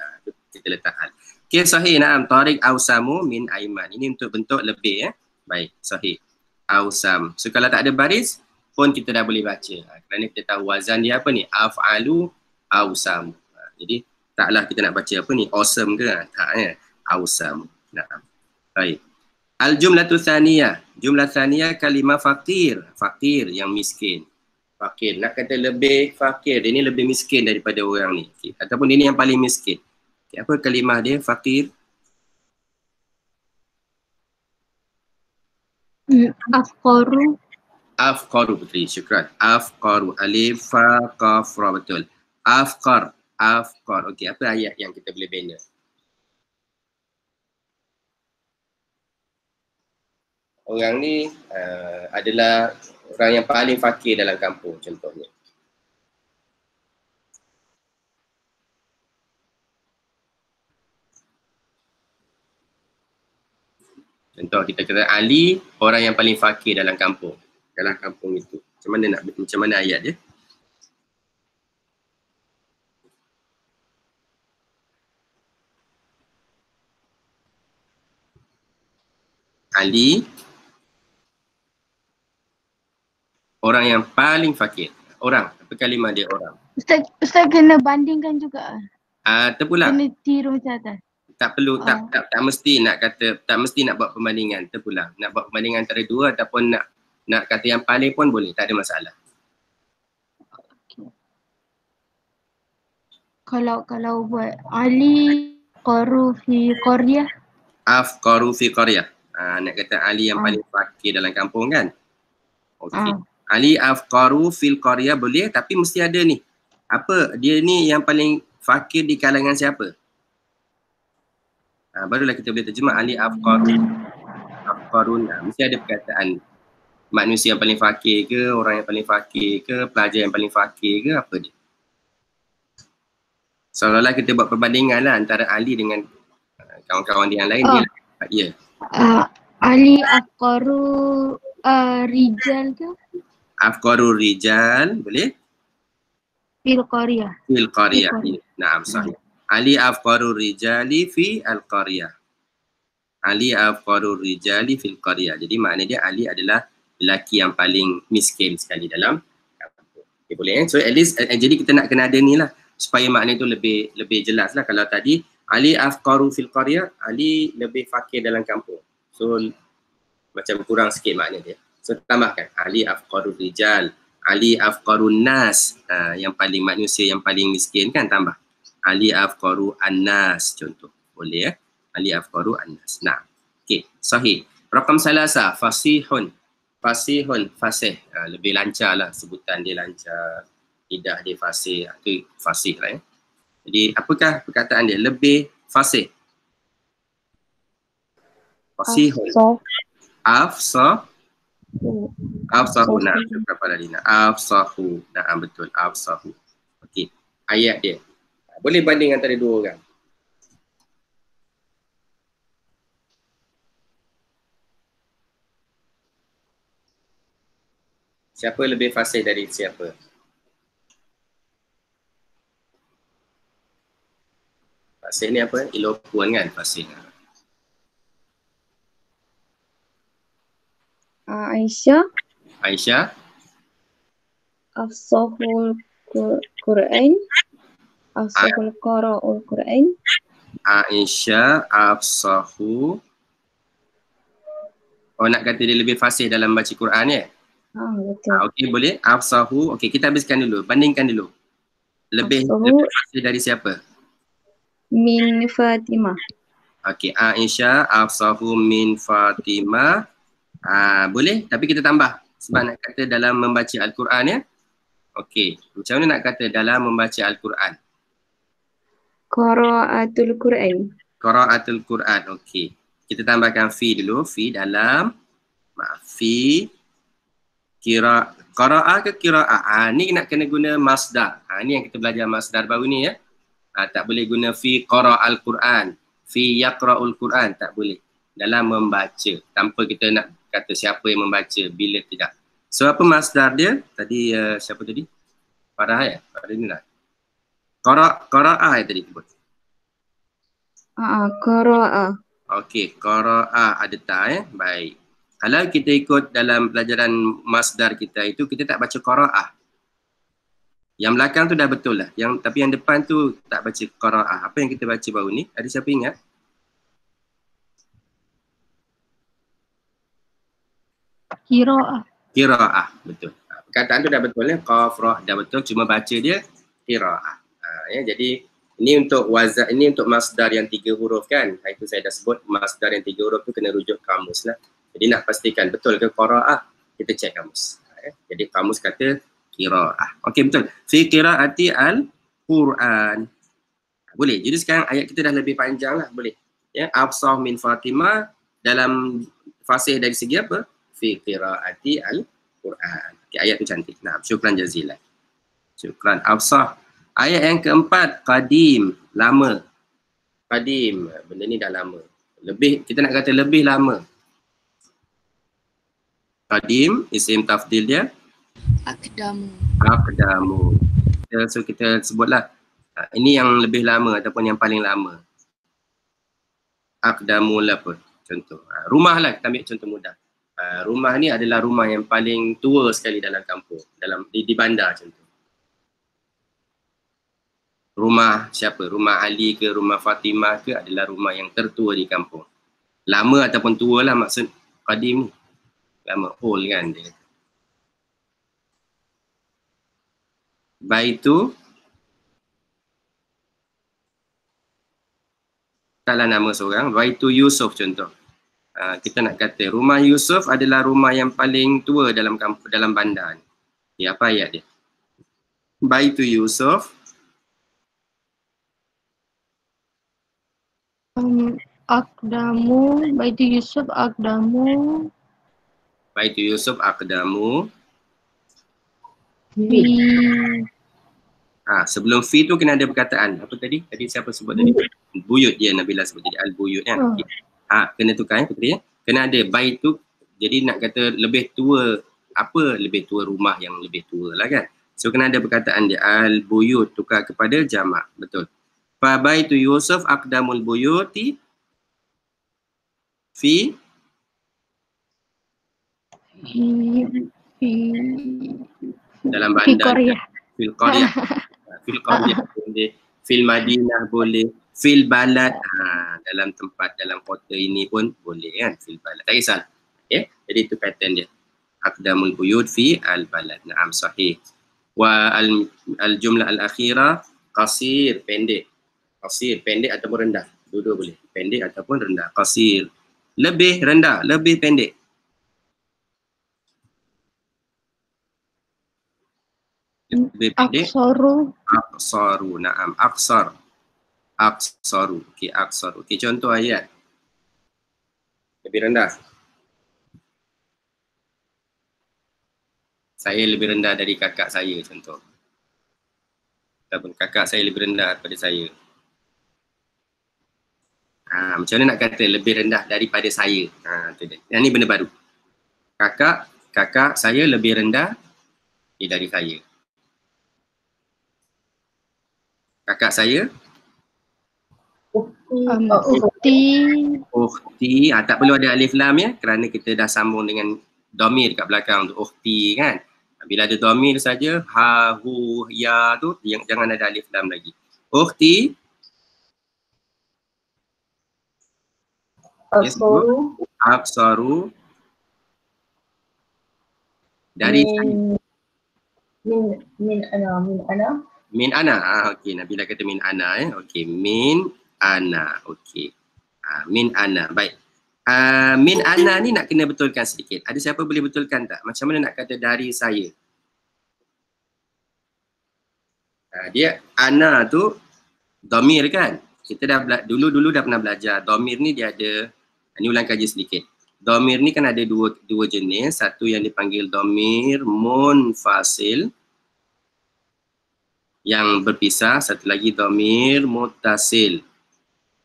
Speaker 1: Kita letak al. Okey, sahih, na'am. Tariq ausamu min Aiman. Ini untuk bentuk lebih ya. Baik, sahih. Ausam. So kalau tak ada baris pun kita dah boleh baca. Kerana kita tahu wazan dia apa ni? Af'alu ausam. Jadi taklah kita nak baca apa ni? Awesome ke? Tak ya. Ausam. Na'am. Baik. Al-jumlatu thaniyah. Jumlah thaniyah kalimah fakir. Fakir yang miskin. Fakir. Nak kata lebih fakir, dia ni lebih miskin daripada orang ni. Okay. Ataupun dia ni yang paling miskin. Okay. Apa kalimah dia? Fakir.
Speaker 3: Afqaru.
Speaker 1: Afqaru, puteri. Syukran. Afqaru. Alif, fa, qaf, ra. Betul. Afqar. Afqar. Okey, apa ayat yang kita boleh bina? Orang ni adalah orang yang paling fakir dalam kampung contohnya. Contoh kita kata Ali orang yang paling fakir dalam kampung. Dalam kampung itu. Macam mana ayat dia? Ali orang yang paling fakir. Orang, apa kalimah dia orang?
Speaker 3: Ustaz kena bandingkan juga.
Speaker 1: Terpulang.
Speaker 3: Kena tiru macam atas.
Speaker 1: Tak perlu, tak mesti nak kata, tak mesti nak buat perbandingan, terpulang. Nak buat perbandingan antara dua ataupun nak kata yang paling pun boleh, tak ada masalah.
Speaker 3: Okay. Kalau buat Ali qaru fi qaryah.
Speaker 1: Afqaru fi qaryah. Nak kata Ali yang paling fakir dalam kampung kan? Okey. Ali afqaru fil qaryah boleh, tapi mesti ada ni. Apa? Dia ni yang paling fakir di kalangan siapa? Barulah kita boleh terjemah Ali afqarun. Mesti ada perkataan manusia yang paling fakir ke, orang yang paling fakir ke, pelajar yang paling fakir ke, apa dia? Seolah-olah kita buat perbandingan lah antara Ali dengan kawan-kawan dia yang lain. Dia
Speaker 3: Ali afqaru rijal ke?
Speaker 1: Afqaru rijal, boleh?
Speaker 3: Fil qaryah.
Speaker 1: Fil qaryah. Naam, sahih. Ali afqaru rijali fi al-qaryah. Ali afqaru rijali fil qaryah. Jadi makna dia Ali adalah lelaki yang paling miskin sekali dalam kampung. Okay, boleh So at least jadi kita nak kena ada ni lah supaya makna tu lebih jelas lah. Kalau tadi Ali afqaru fil qaryah, Ali lebih fakir dalam kampung. So macam kurang sikit makna dia. So tambahkan Ali afqaru rijal, Ali afqarun nas, yang paling manusia yang paling miskin kan, tambah Ali afqaru an-nas contoh. Boleh Ali afqaru an-nas. Nah. Okey, sahih. Rakam salasa, fasihun. Fasihun, fasih. Lebih lancar lah sebutan dia, lancar. Lidah dia fasih. Itu fasih lah Jadi apakah perkataan dia? Lebih fasih. Fasihun. Afsahu. Nah, berapa tadi? Afsahu. Nah, betul. Afsahu. Okey. Ayat dia. Boleh banding antara dua orang. Siapa lebih fasih dari siapa? Fasih ni apa? Eloquent kan fasih.
Speaker 2: Aisyah.
Speaker 1: Aisyah.
Speaker 2: Afsahul Quran. Afsahul qara'ul Quran.
Speaker 1: Aisyah afsahu. Oh, nak kata dia lebih fasih dalam baca Quran ya?
Speaker 2: Betul.
Speaker 1: Okey, boleh. Afsahu. Okey, kita habiskan dulu. Bandingkan dulu. Lebih fasih dari siapa?
Speaker 2: Min Fatimah.
Speaker 1: Okey, Aisyah afsahu min Fatimah. Boleh, tapi kita tambah sebab nak kata dalam membaca Al-Quran ya. Okey, macam mana nak kata dalam membaca Al-Quran?
Speaker 2: Qara'atul Quran.
Speaker 1: Qara'atul Quran. Okey. Kita tambahkan fi dulu, fi dalam fi qira'ah ke qira'ah. Ni nak kena guna masdar. Ni yang kita belajar masdar baru ni ya. Tak boleh guna fi qara'al Quran, fi yaqra'ul Quran, tak boleh. Dalam membaca tanpa kita nak kata siapa yang membaca, bila tidak. So apa masdar dia? Tadi siapa tadi? Farah ya? Farah ni lah. Qara'ah tadi sebut.
Speaker 2: Qara'ah.
Speaker 1: Okey, qara'ah ada tak Baik. Kalau kita ikut dalam pelajaran masdar kita itu, kita tak baca qara'ah. Yang belakang tu dah betul lah. Tapi yang depan tu tak baca qara'ah. Apa yang kita baca baru ni? Ada siapa ingat?
Speaker 3: Qira'ah.
Speaker 1: Qira'ah, betul. Kataan tu dah betul ya, qaf ra dah betul, cuma baca dia qiraah. Ya, jadi ini untuk wazan, ini untuk masdar yang 3 huruf kan. Itu saya dah sebut masdar yang 3 huruf tu kena rujuk kamus lah. Jadi nak pastikan betul ke qiraah, kita cek kamus. Ya. Jadi kamus kata qiraah. Okey betul. Fi qiraati al-Quran. Boleh. Jadi sekarang ayat kita dah lebih panjang lah, boleh. Ya, Afsah min Fatimah dalam fasih dari segi apa? Fi qiraati al-Quran. Okay, ayat tu cantik. Nah, syukran jazilan. Syukran. Afsah. Ayat yang keempat, qadim, lama. Qadim, benda ni dah lama. Lebih, kita nak kata lebih lama. Qadim, isim tafdil dia.
Speaker 4: Aqdamu.
Speaker 1: Aqdamu. So kita sebutlah. Ini yang lebih lama ataupun yang paling lama. Aqdamu lah apa? Contoh. Rumah lah, kita ambil contoh mudah. Rumah ni adalah rumah yang paling tua sekali dalam kampung. Di bandar contoh. Rumah siapa? Rumah Ali ke rumah Fatimah ke adalah rumah yang tertua di kampung. Lama ataupun tua lah maksud qadim ni. Lama, old kan dia. Baitu taklah nama seorang. Baitu Yusuf contoh. Kita nak kata rumah Yusuf adalah rumah yang paling tua dalam kampung, dalam bandar ni. Ya, apa ayat dia? Baitu Yusuf.
Speaker 3: Aqdamu, Baitu Yusuf Aqdamu
Speaker 1: Baitu Yusuf aqdamu.
Speaker 3: fi
Speaker 1: Sebelum fi tu kena ada perkataan. Apa tadi? Tadi siapa sebut tadi? Buyut dia Nabila sebut jadi al-buyut kan. Kena tukar ya. Kena ada baitu. Jadi nak kata lebih tua, apa lebih tua, rumah yang lebih tua lah kan. So kena ada perkataan dia al-buyut, tukar kepada jamak. Betul. Fa baitu Yusuf aqdamul buyuti fi dalam bandar.
Speaker 3: Korea.
Speaker 1: Fil Qaryah. Fil Qaryah boleh. Fil Madinah boleh. Fil balad. Dalam tempat, dalam kota ini pun boleh kan. Fil balad. Tak kisah. Okay. Jadi itu pattern dia. Aqdamul buyut fi al-balad. Naam sahih. Wa al-jumlah al-akhirah qasir, pendek. Qasir, pendek ataupun rendah. Dua-dua boleh. Pendek ataupun rendah. Qasir. Lebih rendah, lebih pendek. Lebih pendek.
Speaker 3: Aqsaru.
Speaker 1: Aqsaru, na'am. Aqsar. Aqsaru. Okey, aqsaru. Okey, contoh ayat. Lebih rendah. Saya lebih rendah dari kakak saya, contoh. Ataupun kakak saya lebih rendah daripada saya. Macam mana nak kata lebih rendah daripada saya? Itu dia. Yang ni benda baru. Kakak saya lebih rendah dari saya. Kakak saya? Ukhti. Tak perlu ada alif lam ya, kerana kita dah sambung dengan domir kat belakang tu, ukhti kan. Bila ada domir saja, ha, hu, ya tu, jangan ada alif lam lagi. Ukhti. Absaru dari min ana. Okey, Nabila kata min ana okey, min ana. Okey. Min ana. Baik. Min ana ni nak kena betulkan sedikit. Ada siapa boleh betulkan tak? Macam mana nak kata dari saya? Dia ana tu domir kan? Kita dah dulu dah pernah belajar. Domir ni dia ada, ni ulang kaji sedikit. Domir ni kan ada dua jenis. Satu yang dipanggil domir munfasil yang berpisah, satu lagi domir muttasil,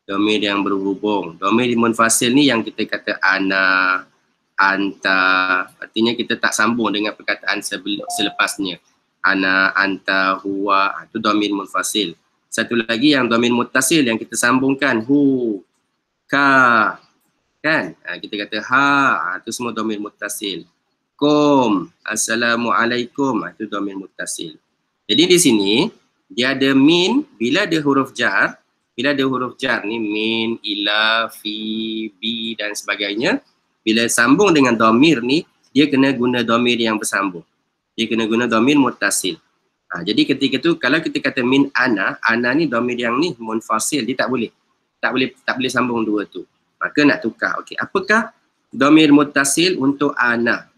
Speaker 1: domir yang berhubung. Domir munfasil ni yang kita kata ana, anta, artinya kita tak sambung dengan perkataan selepasnya. Ana, anta, huwa, itu domir munfasil. Satu lagi yang domir muttasil yang kita sambungkan, hu, ka, kan? Kita kata ha, itu semua domir muttasil. Kum, assalamualaikum, itu domir muttasil. Jadi di sini dia ada min, bila ada huruf jar, ni min, ila, fi, bi dan sebagainya, bila sambung dengan domir ni, dia kena guna domir yang bersambung. dia kena guna dhamir muttasil. Jadi ketika tu kalau kita kata min ana ni dhamir yang ni munfasil, dia tak boleh sambung dua tu. Maka nak tukar. Okey, apakah dhamir muttasil untuk ana?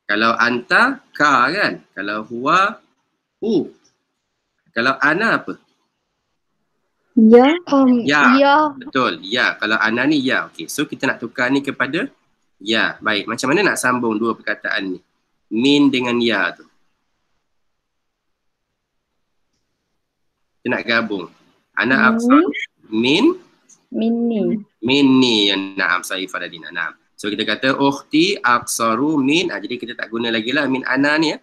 Speaker 1: Kalau anta ka kan, kalau huwa hu. Kalau ana apa?
Speaker 2: Ya.
Speaker 1: Ya.
Speaker 3: Ya.
Speaker 1: Betul, ya. Kalau ana ni ya. Okey, so kita nak tukar ni kepada ya. Baik, macam mana nak sambung dua perkataan ni? Min dengan ya tu. Kita nak gabung. Ana aqsar min minni. Naam, sahih Faradina. Naam. So kita kata ukhti aqsaru min. Jadi kita tak guna lagi lah min ana ni ya.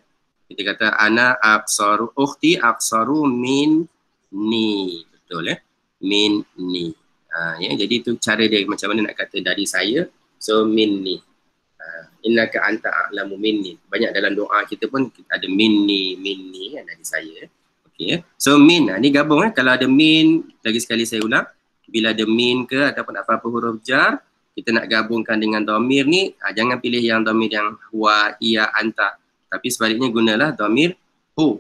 Speaker 1: Kita kata ana aqsaru, ukhti aqsaru min ni. Betul ya? Min ni. Ya, jadi tu cara dia macam mana nak kata dari saya. So min ni. Innaka anta a'lamu minni. Banyak dalam doa kita pun ada minni kan, dari saya. Okey ya. So min ni gabung kalau ada min, lagi sekali saya ulang, bila ada min ke ataupun apa-apa huruf jar, kita nak gabungkan dengan dhamir ni, jangan pilih yang dhamir yang huwa, ia, anta. Tapi sebaliknya gunalah dhamir hu,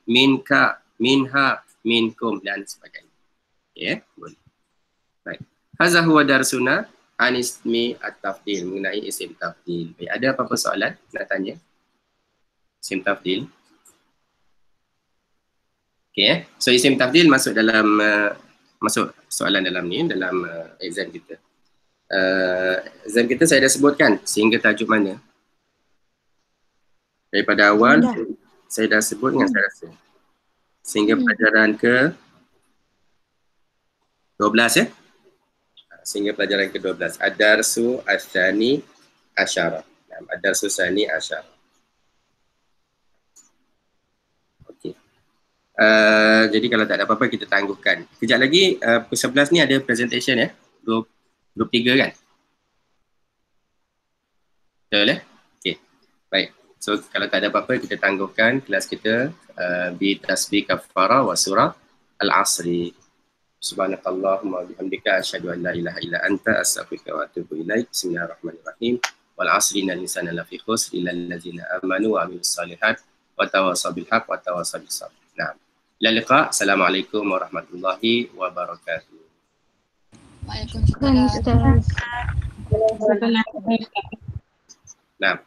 Speaker 1: minka, minha, minkum dan sebagainya. Okey, boleh. Baik. Hadza huwa darsuna an ismi at-tafdil, mengenai isim tafdil. Baik, ada apa-apa soalan nak tanya? Isim tafdil. Okey, so isim tafdil masuk dalam masuk soalan dalam ni, dalam exam kita. Exam kita saya dah sebutkan sehingga tajuk mana. Daripada awal saya dah sebut dengan saya rasa. Sehingga pelajaran ke 12 ya. Sehingga pelajaran ke 12. Ad-darsu ats-tsani asyara. Ad-darsu tsani asyara. Jadi kalau tak ada apa-apa kita tangguhkan. Kejap lagi pukul 11 ni ada presentation ya. 23 kan? Betul ya? Okey. Baik. So kalau tak ada apa-apa kita tangguhkan kelas kita bi tasbih kafara wa surah al-asri. Subhanakallahumma bihamdika asyhadu an la ilaha illa anta astaghfiruka wa atubu ilaik. Bismillahirrahmanirrahim. Wal 'asri innal insana lafi khusr illa allazina amanu wa amilus solihat wa tawassaw bil haqq wa tawassaw bis sabr. Nah. Ila liqa. Assalamualaikum warahmatullahi wabarakatuh.
Speaker 4: Waalaikumsalam.
Speaker 3: Ustaz.
Speaker 1: Nah.